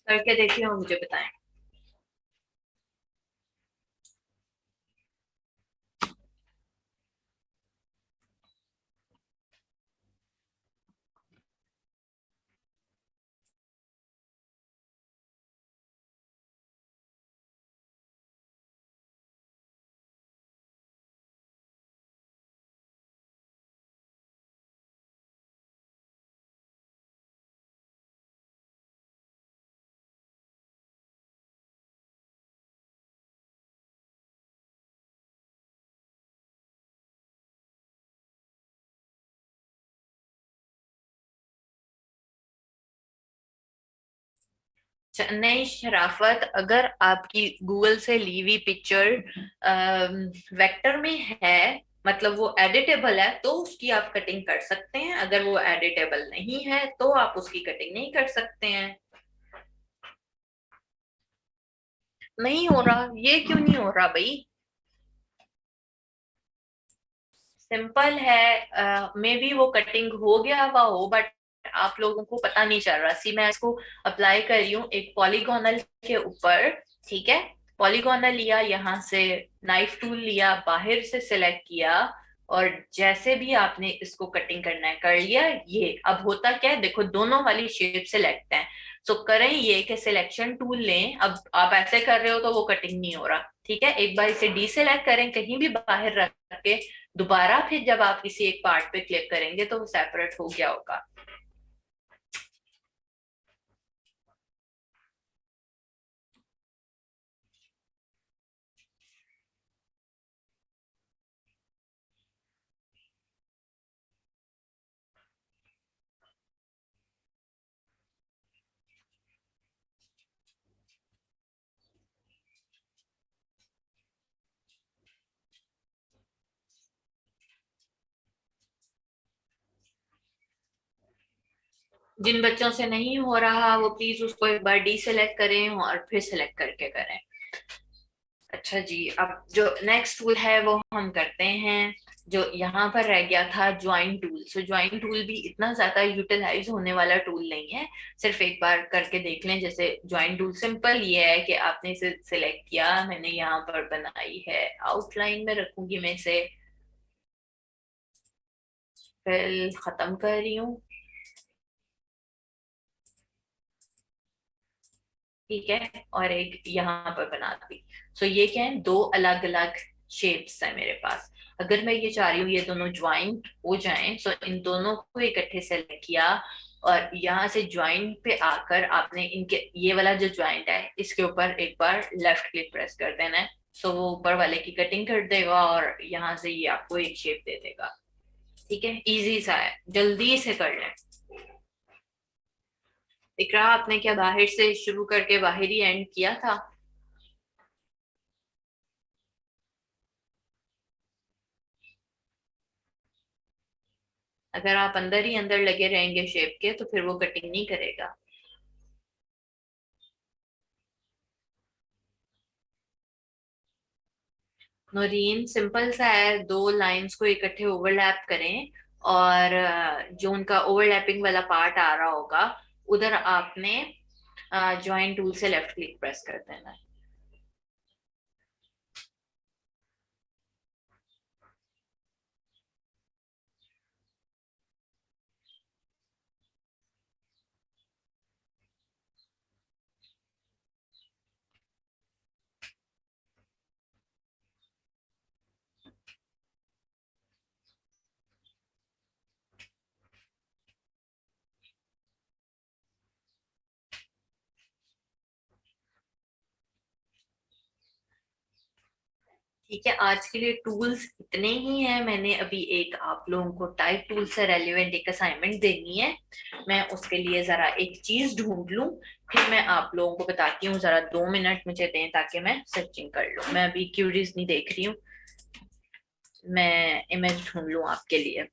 करके देखिए और मुझे बताएं। नहीं शराफत, अगर आपकी गूगल से ली हुई पिक्चर वेक्टर में है, मतलब वो एडिटेबल है, तो उसकी आप कटिंग कर सकते हैं। अगर वो एडिटेबल नहीं है तो आप उसकी कटिंग नहीं कर सकते हैं। नहीं हो रहा, ये क्यों नहीं हो रहा भाई? सिंपल है, मे बी वो कटिंग हो गया हुआ हो, बट आप लोगों को पता नहीं चल रहा। सी मैं इसको अप्लाई कर रही हूँ एक पॉलीगोनल के ऊपर। ठीक है, पॉलीगोनल लिया, यहाँ से नाइफ टूल लिया, बाहर से सिलेक्ट किया, और जैसे भी आपने इसको कटिंग करना है कर लिया। ये अब होता क्या है, देखो दोनों वाली शेप सिलेक्ट है। सो करें ये कि सिलेक्शन टूल लें। अब आप ऐसे कर रहे हो तो वो कटिंग नहीं हो रहा। ठीक है, एक बार इसे डीसेलेक्ट करें कहीं भी बाहर रख के, दोबारा फिर जब आप किसी एक पार्ट पे क्लिक करेंगे तो वो सेपरेट हो गया होगा। जिन बच्चों से नहीं हो रहा वो प्लीज उसको एक बार डीसेलेक्ट करें और फिर सेलेक्ट करके करें। अच्छा जी, अब जो नेक्स्ट टूल है वो हम करते हैं। जो यहाँ पर रह गया था ज्वाइन टूल। सो ज्वाइन टूल भी इतना ज्यादा यूटिलाइज होने वाला टूल नहीं है। सिर्फ एक बार करके देख लें। जैसे ज्वाइन टूल सिंपल ये है कि आपने इसे सिलेक्ट किया, मैंने यहाँ पर बनाई है आउटलाइन में रखूंगी मैं इसे, फिर खत्म कर रही हूँ। ठीक है, और एक यहाँ पर बना दी। सो ये क्या है, दो अलग अलग शेप्स है मेरे पास। अगर मैं ये चाह रही हूँ ये दोनों ज्वाइंट हो जाएं, सो इन दोनों को इकट्ठे सेलेक्ट किया, और यहाँ से ज्वाइंट पे आकर आपने इनके ये वाला जो ज्वाइंट है इसके ऊपर एक बार लेफ्ट क्लिक प्रेस कर देना है। सो वो ऊपर वाले की कटिंग कर देगा और यहाँ से ये आपको एक शेप दे देगा। ठीक है, इजी सा है, जल्दी से कर लें। इकरा, आपने क्या बाहर से शुरू करके बाहर ही एंड किया था? अगर आप अंदर ही अंदर लगे रहेंगे शेप के तो फिर वो कटिंग नहीं करेगा। नोरीन, सिंपल सा है, दो लाइंस को इकट्ठे ओवरलैप करें, और जो उनका ओवरलैपिंग वाला पार्ट आ रहा होगा उधर आपने ज्वाइन टूल से लेफ्ट क्लिक प्रेस कर देना है। ठीक है, आज के लिए टूल्स इतने ही हैं। मैंने अभी एक आप लोगों को टाइप टूल से रेलिवेंट एक असाइनमेंट देनी है। मैं उसके लिए जरा एक चीज ढूंढ लूं, फिर मैं आप लोगों को बताती हूँ। जरा 2 मिनट मुझे दें ताकि मैं सर्चिंग कर लूं। मैं अभी क्यूरीज नहीं देख रही हूँ, मैं इमेज ढूंढ लूं आपके लिए।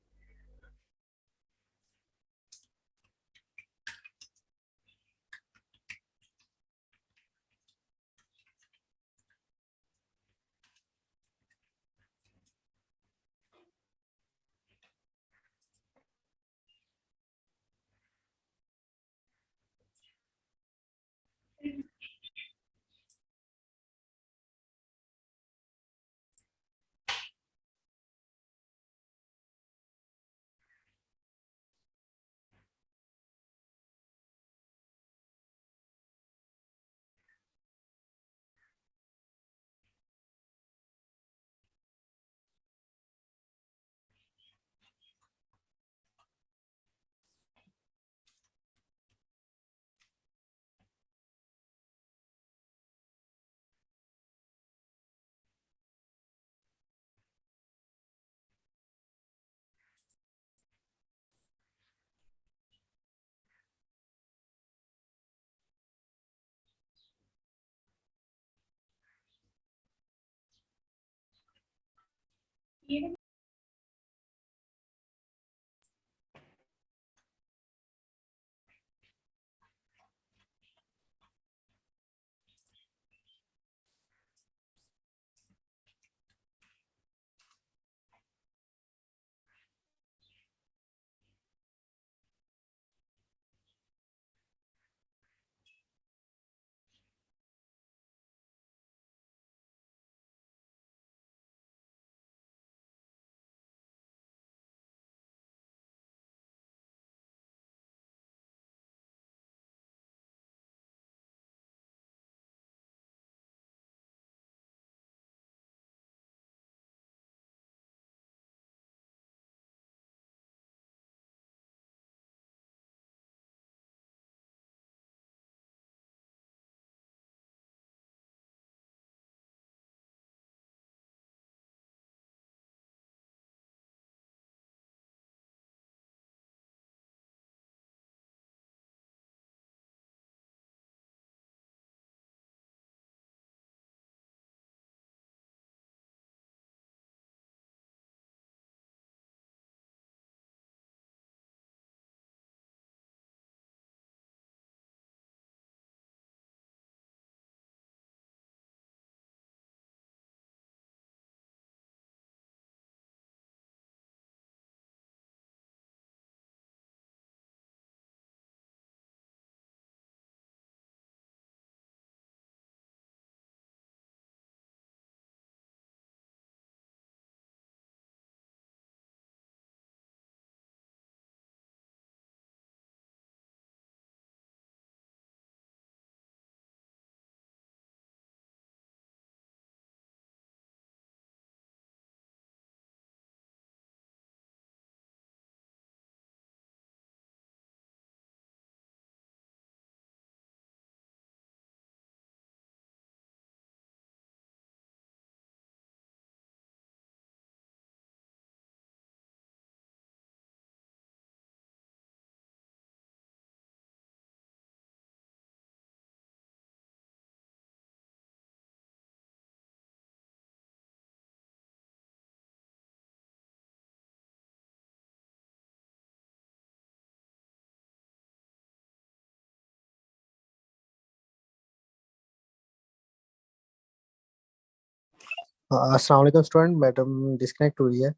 हाँ, अस्सलाम वालेकुम स्टूडेंट। मैडम डिस्कनेक्ट हुई है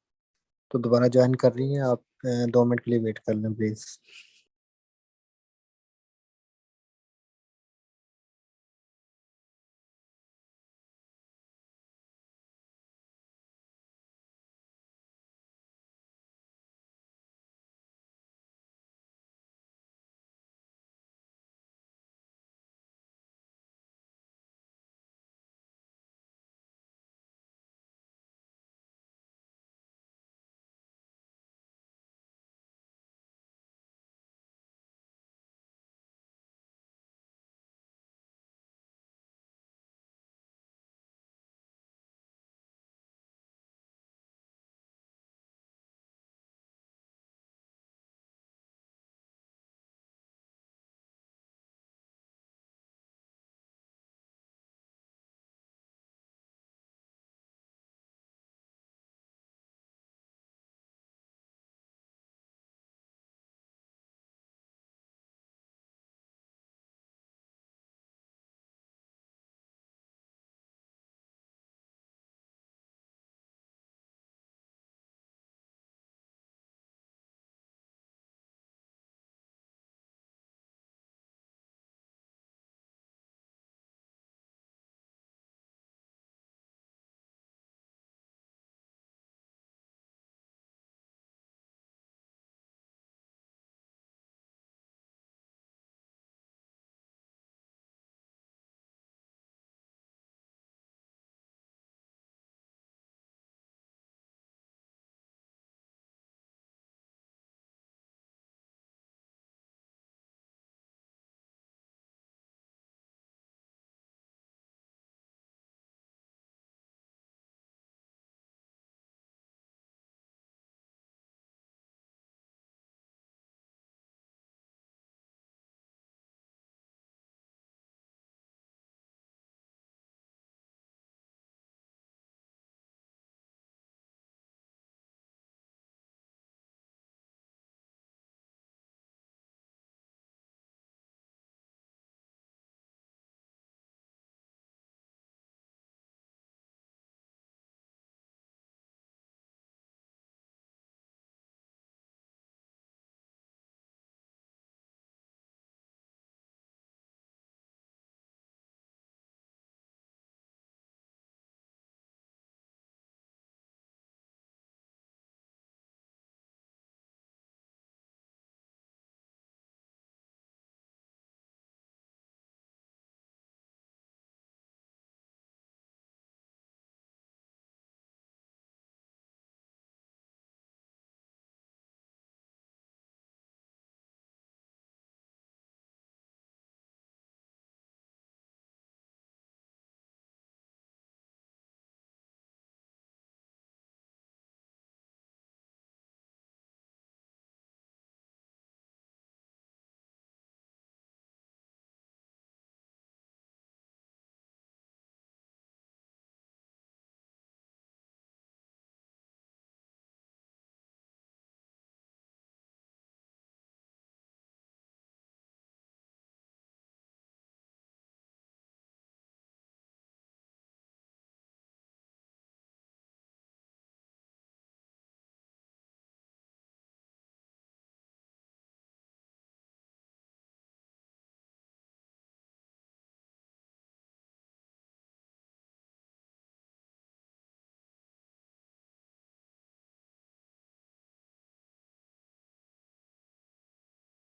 तो दोबारा ज्वाइन कर रही हैं आप। 2 मिनट के लिए वेट कर लें प्लीज़।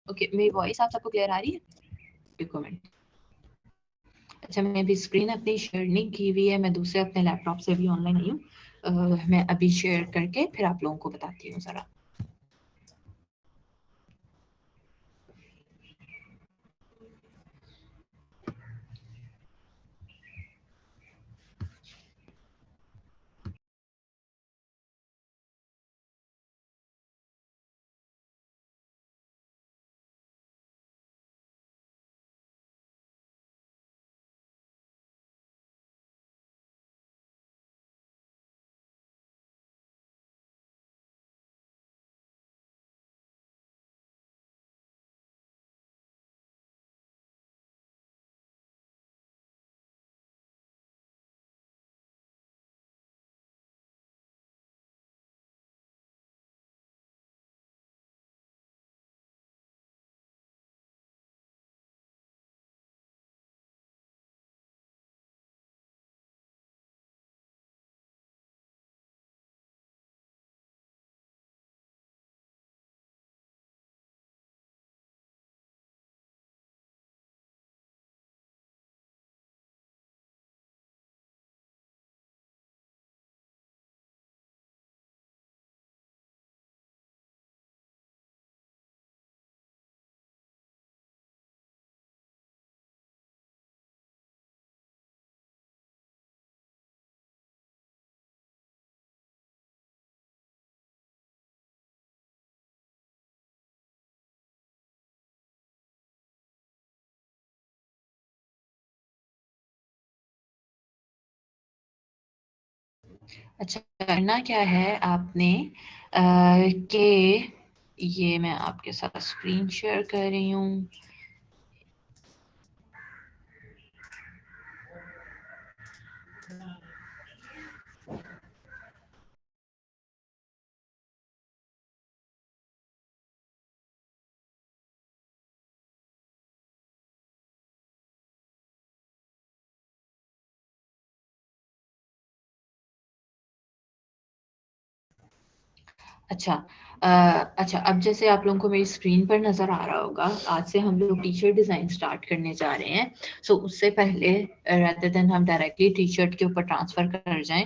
ओके, मेरी वॉइस आप सबको क्लियर आ रही है? कमेंट। अच्छा, मैं अभी स्क्रीन अपनी शेयर नहीं की हुई है, मैं दूसरे अपने लैपटॉप से भी ऑनलाइन आई हूँ। मैं अभी शेयर करके फिर आप लोगों को बताती हूँ जरा। अच्छा, करना क्या है आपने कि ये मैं आपके साथ स्क्रीन शेयर कर रही हूँ। अच्छा, अच्छा, अब जैसे आप लोगों को मेरी स्क्रीन पर नज़र आ रहा होगा, आज से हम लोग टी शर्ट डिज़ाइन स्टार्ट करने जा रहे हैं। सो उससे पहले रादर देन हम डायरेक्टली टी शर्ट के ऊपर ट्रांसफ़र कर जाएं,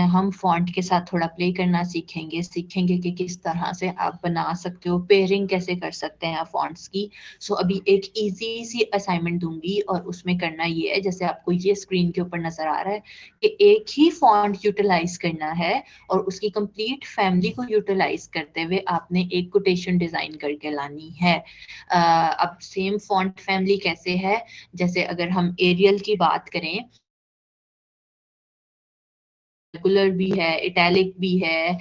हम फॉन्ट के साथ थोड़ा प्ले करना सीखेंगे कि किस तरह से आप बना सकते हो, पेयरिंग कैसे कर सकते हैं आप फॉन्ट्स की। सो अभी एक ईजी सी असाइनमेंट दूंगी और उसमें करना ये है, जैसे आपको ये स्क्रीन के ऊपर नज़र आ रहा है कि एक ही फॉन्ट यूटिलाइज करना है और उसकी कंप्लीट फैमिली को यूटिलाइज करते हुए आपने एक कोटेशन डिजाइन करके लानी है। अब सेम फॉन्ट फैमिली कैसे है, जैसे अगर हम एरियल की बात करें, रेगुलर भी है, इटैलिक भी है,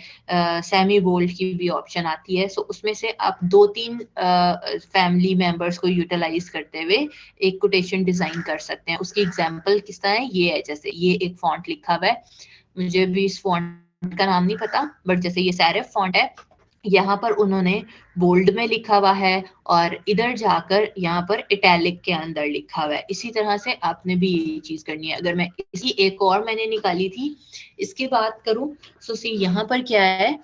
सेमी बोल्ड की भी ऑप्शन आती है। सो उसमें से आप 2-3 फैमिली मेंबर्स को यूटिलाइज करते हुए एक कोटेशन डिजाइन कर सकते हैं। उसकी एग्जांपल किस तरह है, ये है, जैसे ये एक फॉन्ट लिखा हुआ है, मुझे भी इस फॉन्ट का नाम नहीं पता, बट जैसे ये सैरिफ फॉन्ट है, यहाँ पर उन्होंने बोल्ड में लिखा हुआ है और इधर जाकर यहाँ पर इटैलिक के अंदर लिखा हुआ है। इसी तरह से आपने भी ये चीज करनी है। अगर मैं इसी एक और मैंने निकाली थी, इसकी बात करूं, तो सी यहाँ पर क्या है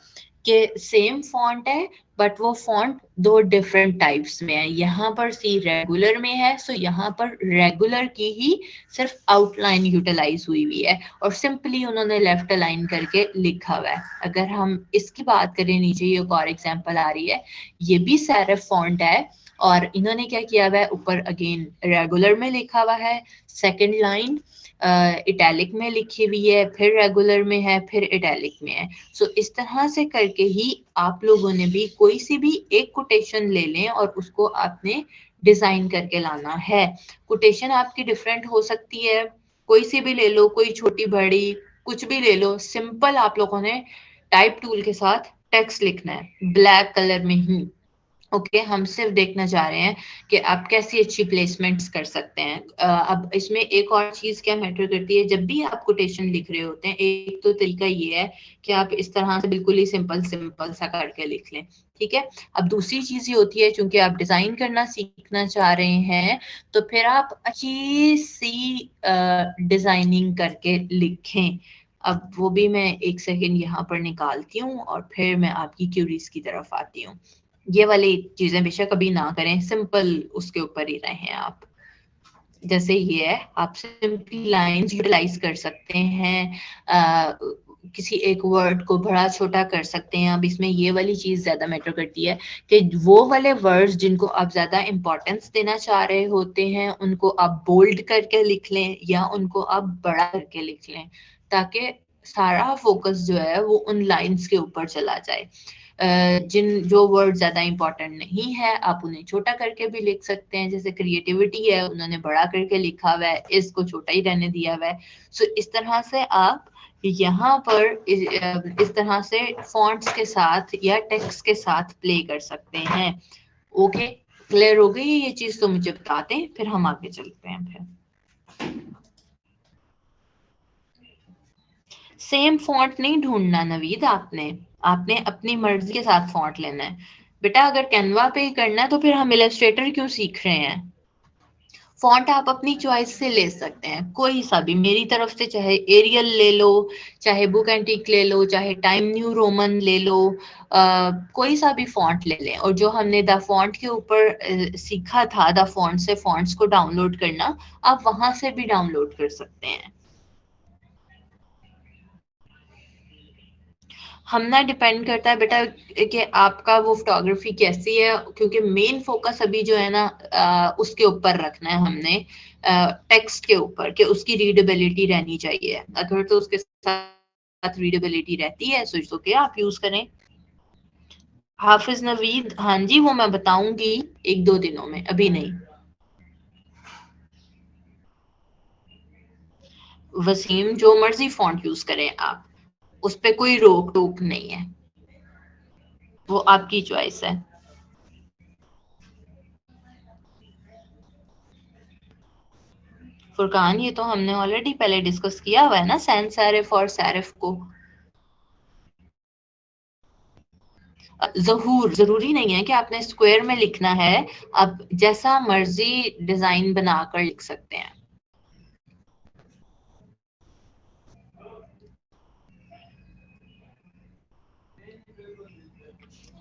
कि सेम फॉन्ट है बट वो फॉन्ट दो डिफरेंट टाइप्स में है। यहाँ पर सी रेगुलर में है, सो यहाँ पर रेगुलर की ही सिर्फ आउटलाइन यूटिलाइज हुई हुई है और सिंपली उन्होंने लेफ्ट अलाइन करके लिखा हुआ है। अगर हम इसकी बात करें, नीचे ये एक और एग्जांपल आ रही है, ये भी सेरिफ फॉन्ट है और इन्होंने क्या किया हुआ है, ऊपर अगेन रेगुलर में लिखा हुआ है, सेकंड लाइन इटैलिक में लिखी हुई है, फिर रेगुलर में है, फिर इटैलिक में है। सो इस तरह से करके ही आप लोगों ने भी कोई सी भी एक कोटेशन ले लें और उसको आपने डिजाइन करके लाना है। कोटेशन आपकी डिफरेंट हो सकती है, कोई सी भी ले लो, कोई छोटी बड़ी कुछ भी ले लो। सिंपल आप लोगों ने टाइप टूल के साथ टेक्स्ट लिखना है ब्लैक कलर में ही। ओके, हम सिर्फ देखना चाह रहे हैं कि आप कैसी अच्छी प्लेसमेंट्स कर सकते हैं। अब इसमें एक और चीज क्या मैटर करती है, जब भी आप कोटेशन लिख रहे होते हैं, एक तो तरीका ये है कि आप इस तरह से बिल्कुल ही सिंपल सिंपल सा करके लिख लें, ठीक है। अब दूसरी चीज ये होती है, चूंकि आप डिजाइन करना सीखना चाह रहे हैं, तो फिर आप अच्छी सी डिजाइनिंग करके लिखें। अब वो भी मैं एक सेकंड यहाँ पर निकालती हूँ और फिर मैं आपकी क्यूरीज की तरफ आती हूँ। ये वाली चीजें बेशक कभी ना करें, सिंपल उसके ऊपर ही रहें आप। जैसे ये है, आप सिंपली लाइंस यूटिलाइज कर सकते हैं, किसी एक वर्ड को बड़ा छोटा कर सकते हैं। अब इसमें ये वाली चीज ज्यादा मैटर करती है कि वो वाले वर्ड्स जिनको आप ज्यादा इंपॉर्टेंस देना चाह रहे होते हैं उनको आप बोल्ड करके लिख लें या उनको आप बड़ा करके लिख लें, ताकि सारा फोकस जो है वो उन लाइंस के ऊपर चला जाए। जिन जो वर्ड ज्यादा इंपॉर्टेंट नहीं है आप उन्हें छोटा करके भी लिख सकते हैं, जैसे क्रिएटिविटी है उन्होंने बड़ा करके लिखा हुआ है, इसको छोटा ही रहने दिया हुआ है। सो इस तरह से आप यहाँ पर इस तरह से फॉन्ट्स के साथ या टेक्स्ट के साथ प्ले कर सकते हैं। ओके, क्लियर हो गई ये चीज? तो मुझे बता दें, फिर हम आगे चलते हैं। फिर सेम फॉन्ट नहीं ढूंढना नवीद, आपने अपनी मर्जी के साथ फॉन्ट लेना है बेटा। अगर कैनवा पे ही करना है तो फिर हम इलस्ट्रेटर क्यों सीख रहे हैं? फॉन्ट आप अपनी चॉइस से ले सकते हैं, कोई सा भी। मेरी तरफ से चाहे एरियल ले लो, चाहे बुक एंटीक ले लो, चाहे टाइम न्यू रोमन ले लो, कोई सा भी फॉन्ट ले लें। और जो हमने द फॉन्ट के ऊपर सीखा था, द फॉन्ट से फॉन्ट्स को डाउनलोड करना, आप वहां से भी डाउनलोड कर सकते हैं। हम ना डिपेंड करता है बेटा कि आपका वो फोटोग्राफी कैसी है, क्योंकि मेन फोकस अभी जो है ना उसके ऊपर रखना है हमने, टेक्स्ट के ऊपर, कि उसकी रीडेबिलिटी रहनी चाहिए। अगर तो उसके साथ रीडेबिलिटी रहती है सो के आप यूज करें। हाफिज नवीद, हाँ जी, वो मैं बताऊंगी 1-2 दिनों में, अभी नहीं। वसीम, जो मर्जी फॉन्ट यूज करें आप, उस पे कोई रोक टोक नहीं है, वो आपकी चॉइस है। फुरकान, ये तो हमने ऑलरेडी पहले डिस्कस किया हुआ है ना, सैन सैरिफ और सैरिफ को। जहूर, जरूरी नहीं है कि आपने स्क्वायर में लिखना है, आप जैसा मर्जी डिजाइन बनाकर लिख सकते हैं।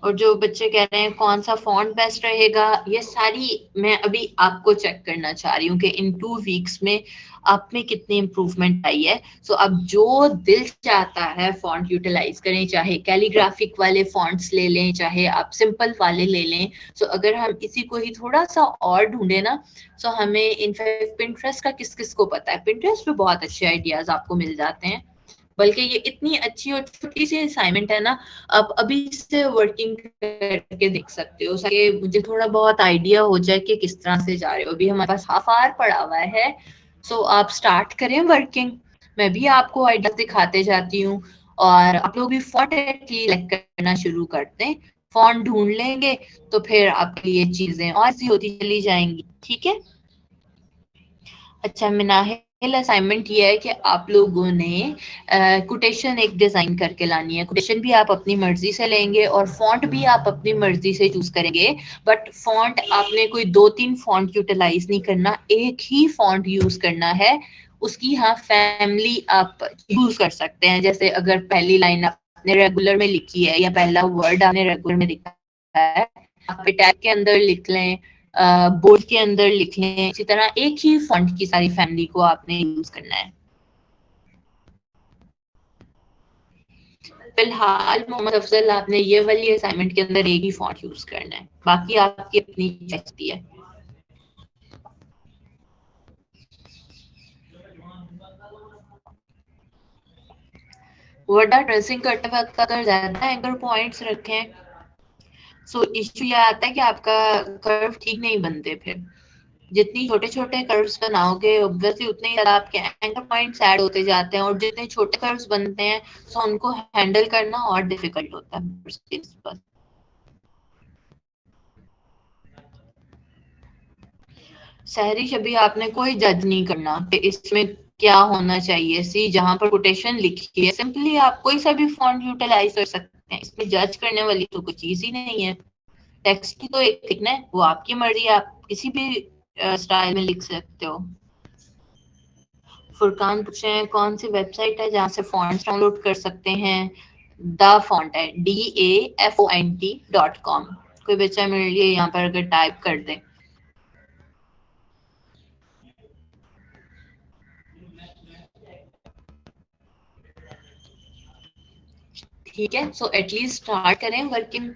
और जो बच्चे कह रहे हैं कौन सा फॉन्ट बेस्ट रहेगा, ये सारी मैं अभी आपको चेक करना चाह रही हूँ कि इन 2 वीक्स में आप में कितनी इंप्रूवमेंट आई है। सो अब जो दिल चाहता है फॉन्ट यूटिलाइज करें, चाहे कैलीग्राफिक वाले फॉन्ट्स ले लें, चाहे आप सिंपल वाले ले लें। सो अगर हम इसी को ही थोड़ा सा और ढूंढे ना, सो हमें इनफैक्ट पिंटरेस्ट का किस किस को पता है, पिंटरेस्ट पे बहुत अच्छे आइडियाज आपको मिल जाते हैं। बल्कि ये इतनी अच्छी और छोटी सी असाइनमेंट है ना, आप अभी से वर्किंग करके देख सकते हो, ताकि मुझे थोड़ा बहुत आइडिया हो जाए कि किस तरह से जा रहे हो। अभी हमारे पास हाफ आवर पड़ा हुआ है, सो आप स्टार्ट करें वर्किंग। मैं भी आपको आइडिया दिखाते जाती हूँ, और आप लोग भी फॉन्ट सिलेक्ट करना शुरू करते हैं। फॉन्ट ढूंढ लेंगे तो फिर आपके लिए चीजें और सी होती चली जाएंगी। ठीक है? अच्छा मिनाहिल, असाइनमेंट ये है कि आप लोगों ने कोटेशन एक डिजाइन करके लानी है। कोटेशन भी आप अपनी मर्जी से लेंगे और फॉन्ट भी आप अपनी मर्जी से चूज करेंगे, बट फॉन्ट आपने कोई 2-3 फॉन्ट यूटिलाइज नहीं करना, एक ही फॉन्ट यूज करना है। उसकी हाँ फैमिली आप यूज कर सकते हैं, जैसे अगर पहली लाइन आपने रेगुलर में लिखी है या पहला वर्ड आपने रेगुलर में लिखा है, आप टैग के अंदर लिख लें, बोर्ड के अंदर लिख लें। इसी तरह एक ही फॉन्ट की सारी फैमिली को आपने यूज करना है। फिलहाल मोहम्मद अफजल, आपने ये वाली असाइनमेंट के अंदर एक ही फॉन्ट यूज करना है, बाकी आपकी अपनी चॉइस है। वर्डा ड्रेसिंग करते वक्त अगर ज्यादा एंकर पॉइंट्स रखें, सो इश्यू ये आता है कि आपका कर्व ठीक नहीं बनते। फिर जितनी छोटे छोटे कर्व्स बनाओगे ऑब्वियसली उतने ही ज्यादा आपके एंकर पॉइंट्स ऐड होते जाते हैं, और जितने छोटे कर्व्स बनते हैं सो उनको हैंडल करना और डिफिकल्ट होता है। सहरिश, अभी आपने कोई जज नहीं करना कि इसमें क्या होना चाहिए। सी जहां पर कोटेशन लिखी है सिंपली आप कोई सा भी फॉन्ट यूटिलाइज कर सकते हैं, इसमें जज करने वाली तो कोई चीज ही नहीं है। टेक्स्ट की तो एक लिखना है, वो आपकी मर्जी, आप किसी भी स्टाइल में लिख सकते हो। फुरकान पूछ रहे हैं कौन सी वेबसाइट है जहां से फॉन्ट्स डाउनलोड कर सकते हैं। द फॉन्ट है DAFONT.com, कोई बच्चा मेरे लिए यहाँ पर अगर टाइप कर दे। ठीक है, सो एटलीस्ट स्टार्ट करें वर्किंग,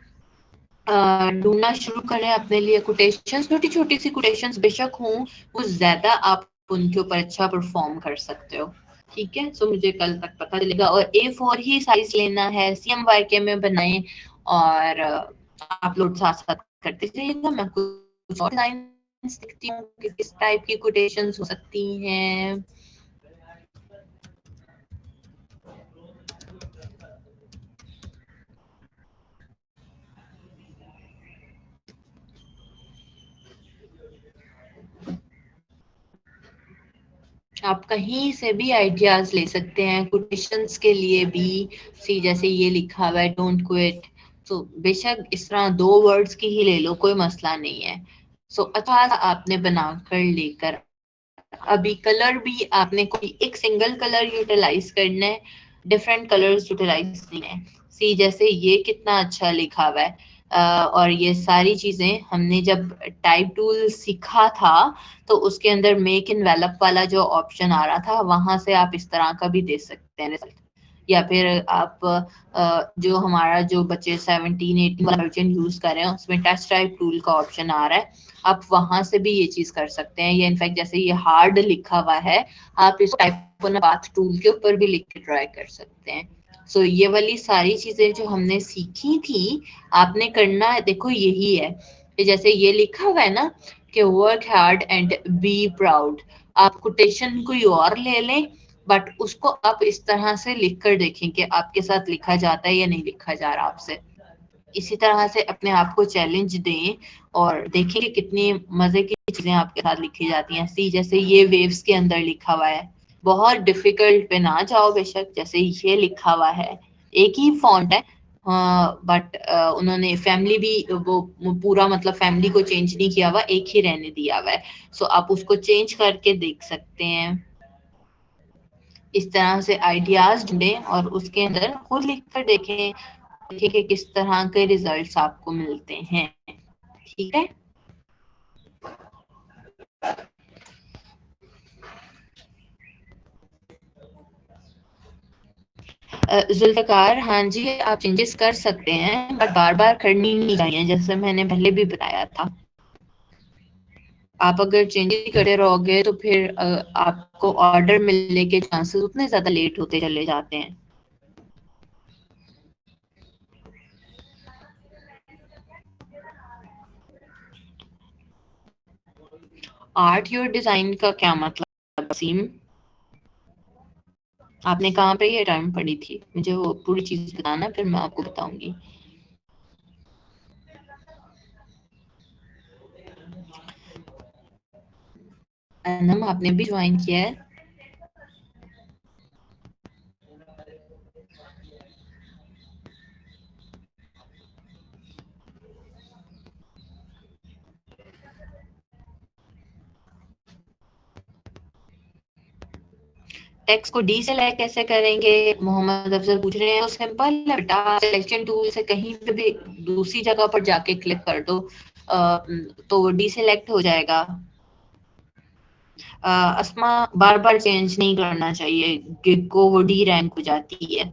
ढूंढना शुरू करें अपने लिए कोटेशंस, छोटी छोटी सी कोटेशंस बेशक हों, वो ज्यादा आप उनके ऊपर अच्छा परफॉर्म कर सकते हो। ठीक है, सो मुझे कल तक पता चलेगा। और A4 ही साइज लेना है, CMYK में बनाएं और अपलोड साथ साथ करते जाइएगा। मैं कुछ और लाइंस देखती हूँ कि किस टाइप की कोटेशंस हो सकती हैं। आप कहीं से भी आइडियाज ले सकते हैं कोटेशंस के लिए भी। सी जैसे ये लिखा हुआ है डोंट क्विट, तो बेशक इस तरह 2 वर्ड्स की ही ले लो, कोई मसला नहीं है। सो अच्छा आपने बनाकर लेकर, अभी कलर भी आपने कोई एक सिंगल कलर यूटिलाइज करना है, डिफरेंट कलर्स यूटिलाइज नहीं है। सी जैसे ये कितना अच्छा लिखा हुआ है, और ये सारी चीजें हमने जब टाइप टूल सीखा था तो उसके अंदर मेक इनवेलप वाला जो ऑप्शन आ रहा था, वहां से आप इस तरह का भी दे सकते हैं रिजल्ट। या फिर आप जो हमारा जो बच्चे 17-18 वाला वर्जन यूज कर रहे हैं उसमें टच टाइप टूल का ऑप्शन आ रहा है, आप वहां से भी ये चीज कर सकते हैं। या इनफैक्ट जैसे ये हार्ड लिखा हुआ है, आप इसको टाइप ऑन पाथ टूल के ऊपर भी लिख के ट्राई कर सकते हैं। सो ये वाली सारी चीजें जो हमने सीखी थी, आपने करना है देखो यही है कि जैसे ये लिखा हुआ है ना कि work hard and be proud, आप कोटेशन कोई और ले लें बट उसको आप इस तरह से लिख कर देखें कि आपके साथ लिखा जाता है या नहीं लिखा जा रहा आपसे। इसी तरह से अपने आप को चैलेंज दें और देखें कि कितनी मजे की चीजें आपके साथ लिखी जाती हैं। सी जैसे ये वेव्स के अंदर लिखा हुआ है, बहुत डिफिकल्ट पे ना जाओ बेशक। जैसे ये लिखा हुआ है, एक ही फॉन्ट है बट उन्होंने फैमिली भी वो पूरा मतलब फैमिली को चेंज नहीं किया हुआ, एक ही रहने दिया हुआ है। सो आप उसको चेंज करके देख सकते हैं। इस तरह से आइडियाज ढूंढें और उसके अंदर खुद लिख कर देखें कि किस तरह के रिजल्ट्स आपको मिलते हैं। ठीक है, जुल्फकार, हाँ जी आप चेंजेस कर सकते हैं बट बार बार करनी नहीं चाहिए, जैसे मैंने पहले भी बताया था। आप अगर चेंजेस करते रहोगे तो फिर आपको ऑर्डर मिलने के चांसेस उतने ज्यादा लेट होते चले जाते हैं। आर्ट योर डिजाइन का क्या मतलब वसीम? आपने कहाँ पे ये टर्म पढ़ी थी? मुझे वो पूरी चीज बताना, फिर मैं आपको बताऊंगी। अनम आपने भी ज्वाइन किया है? टेक्स्ट को डीसेलेक्ट कैसे करेंगे, मोहम्मद अफजल पूछ रहे हैं। तो सिंपल है बेटा, सिलेक्शन टूल से कहीं पे भी दूसरी जगह पर जाके क्लिक कर दो तो डीसेलेक्ट हो जाएगा। अस्मा बार बार चेंज नहीं करना चाहिए, गिग को वो डी रैंक हो जाती है।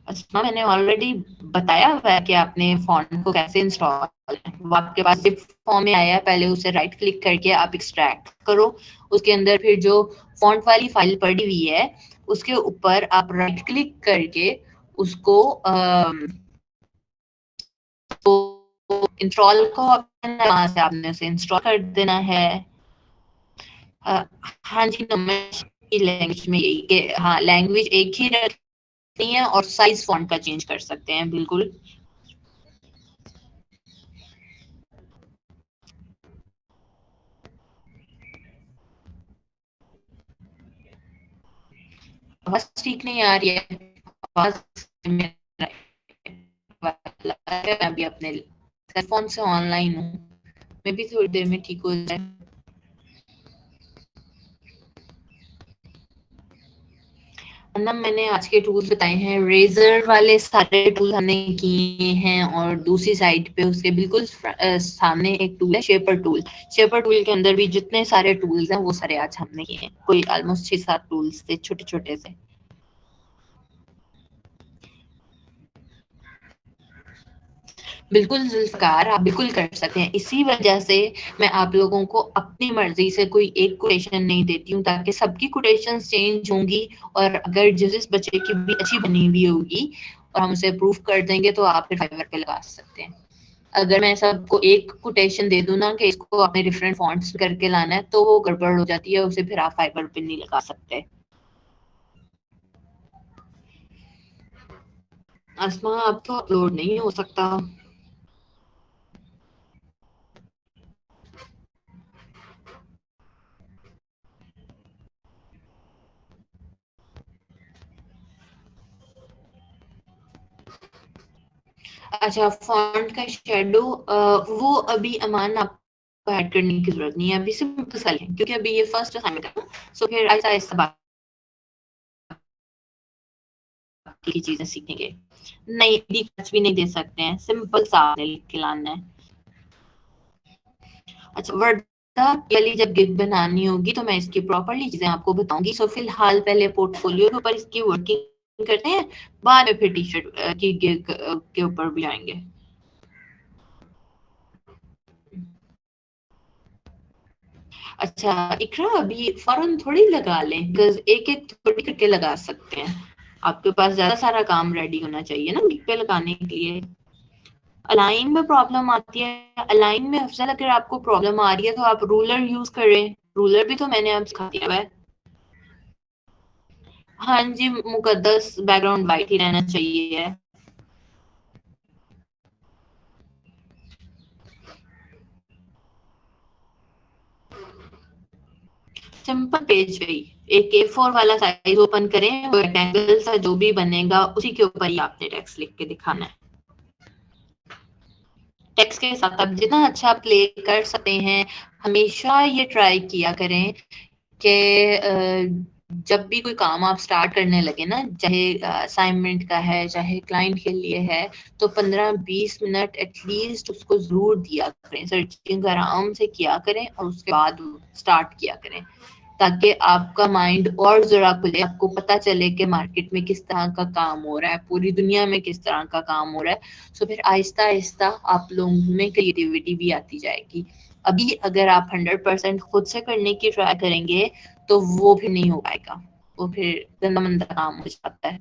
अस्मा मैंने ऑलरेडी बताया हुआ है कि आपने फॉन्ट को कैसे इंस्टॉल, वो आपके पास जिप फॉर्म में आया है, पहले उसे राइट क्लिक करके आप एक्सट्रैक्ट करो। उसके अंदर फिर जो फॉन्ट वाली फाइल पड़ी हुई है उसके ऊपर आप राइट क्लिक करके उसको तो इंस्टॉल का ऑप्शन है, वहां से आपने उसे इंस्टॉल कर देना है। हाँ जी, की लैंग्वेज में यही कि हाँ लैंग्वेज एक ही रखनी है और साइज फॉन्ट का चेंज कर सकते हैं बिल्कुल। आवाज ठीक नहीं आ रही है, आवाज मैं भी अपने फोन से ऑनलाइन हूँ, मैं भी थोड़ी देर में ठीक हो जाए। ना मैंने आज के टूल्स बताए हैं, रेजर वाले सारे टूल हमने किए हैं, और दूसरी साइड पे उसके बिल्कुल सामने एक टूल है शेपर टूल। शेपर टूल के अंदर भी जितने सारे टूल्स हैं वो सारे आज हमने किए हैं, कोई ऑलमोस्ट 6-7 टूल्स थे छोटे छोटे से। बिल्कुल जुल्फकार, आप बिल्कुल कर सकते हैं। इसी वजह से मैं आप लोगों को अपनी मर्जी से कोई एक कोटेशन नहीं देती हूँ, ताकि सबकी कोटेशंस चेंज होंगी, और अगर जिस बच्चे की भी अच्छी बनी हुई होगी और हम उसे प्रूफ कर देंगे तो आप फिर फाइवर पे लगा सकते हैं। अगर मैं सबको एक कोटेशन दे दूं ना कि इसको आपने डिफरेंट फॉन्ट्स करके लाना है, तो वो गड़बड़ हो जाती है, उसे फिर आप फाइवर पे नहीं लगा सकते। आसमा अब तो अपलोड नहीं हो सकता। अच्छा, फॉन्ट का शेडो वो अभी अमान आपको ऐड करने की जरूरत नहीं है, अभी सिंपल सा लें, क्योंकि अभी ये फर्स्ट असाइनमेंट है, सो फिर ऐसा ऐसा बाकी चीजें सीखेंगे। नहीं, कुछ भी नहीं दे सकते हैं, सिंपल सा लिख के लाना है। अच्छा, वर्दा वाली जब गिग बनानी होगी तो मैं इसकी प्रॉपरली चीजें आपको बताऊंगी। सो फिलहाल पहले पोर्टफोलियो के ऊपर इसकी वर्किंग करते हैं, बाद में फिर टी शर्ट की गिग के ऊपर भी आएंगे। अच्छा इकरा, अभी फौरन थोड़ी लगा लें, बिकॉज एक एक थोड़ी करके लगा सकते हैं। आपके पास ज्यादा सारा काम रेडी होना चाहिए ना गिग पे लगाने के लिए। अलाइन में प्रॉब्लम आती है, अलाइन में अफजल अगर आपको प्रॉब्लम आ रही है तो आप रूलर यूज करें, रूलर भी तो मैंने आप सिखा दिया है। हाँ जी, मुकद्दस बैकग्राउंड वाइट ही रहना चाहिए। सिंपल पेज पे ही एक A4 वाला साइज ओपन करें, वो रेक्टेंगल सा जो भी बनेगा उसी के ऊपर ही आपने टेक्स्ट लिख के दिखाना है। टेक्स्ट के साथ आप जितना अच्छा प्ले कर सकते हैं, हमेशा ये ट्राई किया करें कि जब भी कोई काम आप स्टार्ट करने लगे ना, चाहे असाइनमेंट का है चाहे क्लाइंट के लिए है, तो 15-20 मिनट एटलीस्ट उसको जरूर दिया करें, सर्चिंग आराम से किया करें और उसके बाद स्टार्ट किया करें, ताकि आपका माइंड और जरा खुले, आपको पता चले कि मार्केट में किस तरह का काम हो रहा है, पूरी दुनिया में किस तरह का काम हो रहा है। सो फिर आहिस्ता आहिस्ता आप लोगों में क्रिएटिविटी भी आती जाएगी। अभी अगर आप 100% खुद से करने की ट्राई करेंगे तो वो फिर नहीं हो पाएगा, वो फिर गंदा मंदा काम हो जाता है।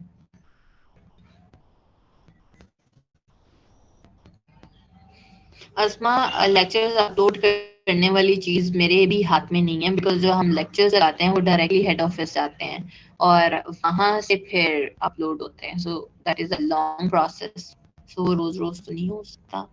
असमा, लेक्चर्स अपलोड करने वाली चीज मेरे भी हाथ में नहीं है, बिकॉज जो हम लेक्चर्स लगाते हैं वो डायरेक्टली हेड ऑफिस जाते हैं और वहां से फिर अपलोड होते हैं, so that is a long process, so रोज रोज तो नहीं हो सकता।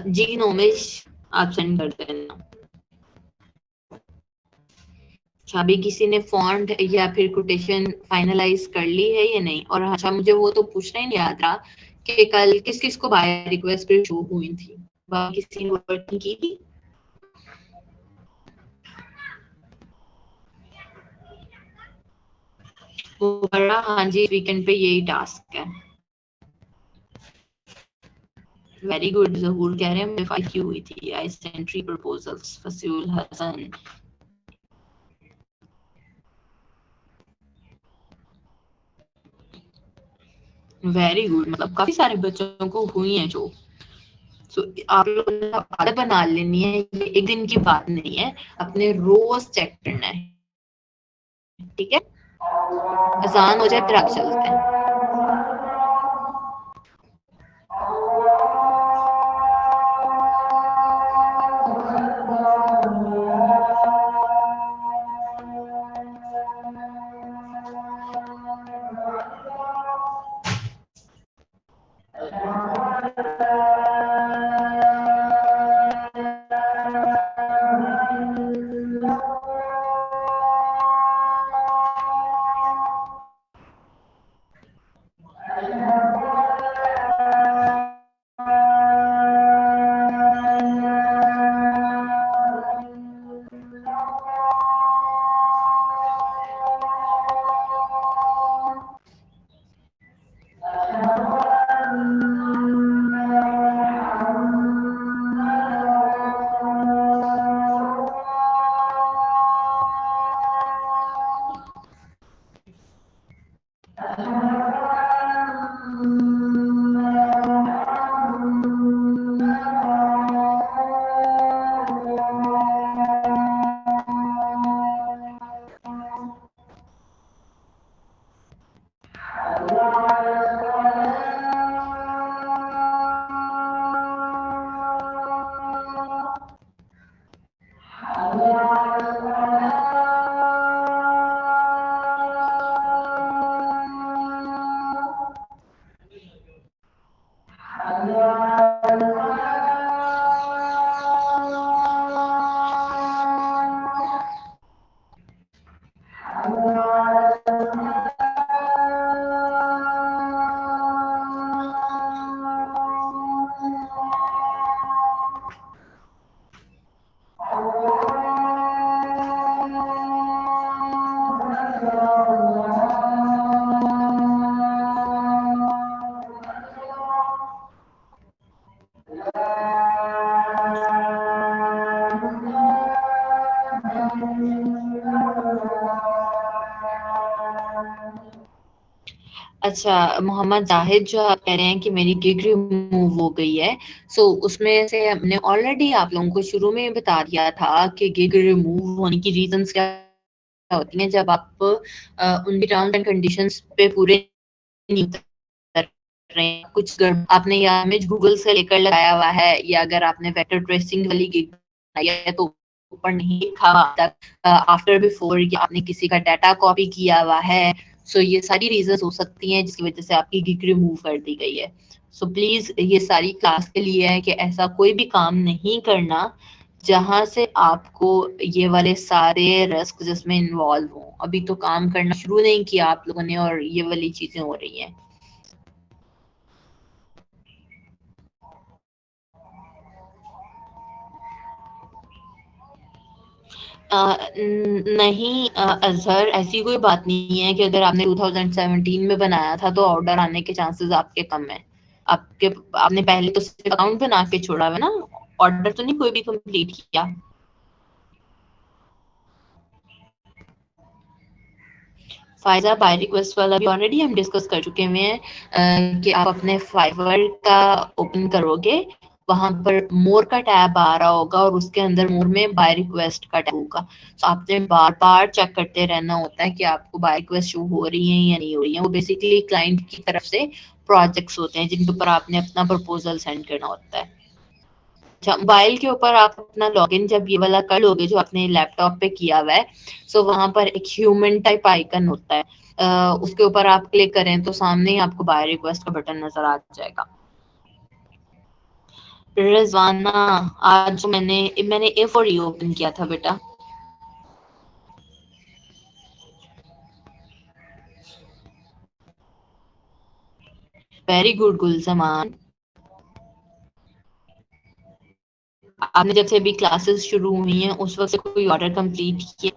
जी नोमिश, आप सेंड कर देना। अच्छा, अभी किसी ने फॉन्ट या फिर कोटेशन फाइनलाइज कर ली है या नहीं? और अच्छा, मुझे वो तो पूछना ही नहीं याद रहा कि कल किस किस को बाय रिक्वेस्ट पे शो हुई थी, किसी ने वर्किंग की थी? वो बड़ा, हाँ जी, वीकेंड पे यही टास्क है। वेरी गुड, जहूर कह रहे हैं मेरे फाइल की हुई थी, I sent 3 proposals, Fasul Hasan. Very good, मतलब काफी सारे बच्चों को हुई है जो। सो आप लोगों ने आदत बना लेनी है, ये एक दिन की बात नहीं है, अपने रोज चेक करना है, ठीक है? आसान हो जाए फिर आप चलते हैं। अच्छा, मोहम्मद जाहिद जो आप कह रहे हैं कि मेरी गिग रिमूव हो गई है, सो उसमें से हमने ऑलरेडी आप लोगों को शुरू में बता दिया था कि गिग रिमूव होने की रीजंस क्या होती हैं जब आप उनकी टर्म्स एंड कंडीशंस पे पूरे नहीं उतर रहे हैं। कुछ आपने या इमेज गूगल से लेकर लगाया हुआ है, या अगर आपने वेक्टर ट्रेसिंग वाली गिग बनाई है तो ऊपर नहीं लिखा हुआ तक आफ्टर बिफोर, या आपने किसी का डाटा कॉपी किया हुआ है। सो ये सारी रीजंस हो सकती हैं जिसकी वजह से आपकी गिग रिमूव कर दी गई है। सो प्लीज ये सारी क्लास के लिए है कि ऐसा कोई भी काम नहीं करना जहां से आपको ये वाले सारे रिस्क जिसमें इन्वॉल्व हो। अभी तो काम करना शुरू नहीं किया आप लोगों ने और ये वाली चीजें हो रही हैं। नहीं अजहर, ऐसी कोई बात नहीं है कि अगर आपने 2017 में बनाया था तो ऑर्डर आने के चांसेस आपके कम है। आपने पहले तो सिर्फ अकाउंट बना के छोड़ा है ना, ऑर्डर तो नहीं कोई भी कंप्लीट किया। फायजा बाय रिक्वेस्ट वाला भी ऑलरेडी हम डिस्कस कर चुके हुए हैं कि आप अपने फाइवर का ओपन करोगे, वहां पर मोर का टैब आ रहा होगा और उसके अंदर मोर में बाय रिक्वेस्ट का टैब होगा। तो आपने बार बार चेक करते रहना होता है कि आपको बाय रिक्वेस्ट शो हो रही है या नहीं हो रही है। वो बेसिकली क्लाइंट की तरफ से प्रोजेक्ट्स होते हैं जिनके ऊपर आपने अपना प्रपोजल सेंड करना होता है। अच्छा, मोबाइल के ऊपर आप अपना लॉगिन जब ये वाला कर लोगे जो आपने लैपटॉप पे किया हुआ है, सो वहां पर एक ह्यूमन टाइप आइकन होता है, उसके ऊपर आप क्लिक करें तो सामने ही आपको बाय रिक्वेस्ट का बटन नजर आ जाएगा। रिजवाना, आज मैंने ए फॉर यू ओपन किया था बेटा। Very good Gulzaman. आपने जब से अभी क्लासेस शुरू हुई हैं उस वक्त से कोई ऑर्डर कंप्लीट किया?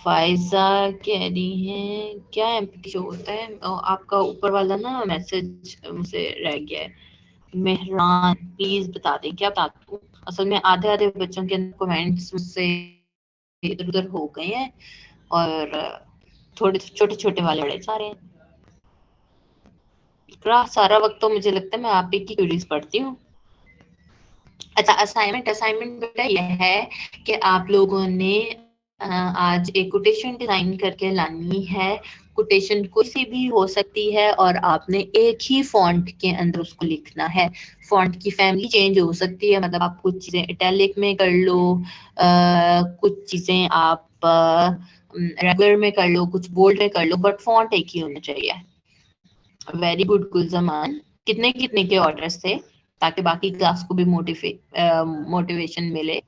फायजा कह रही है क्या एम्प्टी शो होता है? आपका ऊपर वाला ना मैसेज मुझसे रह गया है। मेहरान प्लीज बता दें क्या बता दूं? असल में आधे आधे बच्चों के कमेंट्स मुझसे इधर उधर हो गए हैं और थोड़े छोटे छोटे वाले बड़े सारे हैं। इकरा, सारा वक्त तो मुझे लगता है मैं आप ही की क्यूरीज पढ़ती हूँ। अच्छा, असाइनमेंट बेटा यह है कि आप लोगों ने आज एक कोटेशन डिजाइन करके लानी है। कोटेशन कोई सी भी हो सकती है और आपने एक ही फॉन्ट के अंदर उसको लिखना है। फॉन्ट की फैमिली चेंज हो सकती है, मतलब आप कुछ चीजें इटैलिक में कर लो, कुछ चीजें आप रेगुलर में कर लो, कुछ बोल्ड में कर लो, बट फॉन्ट एक ही होना चाहिए। Very good Gulzaman. कितने कितने के ऑर्डर्स थे ताकि बाकी क्लास को भी मोटिवेशन मिले?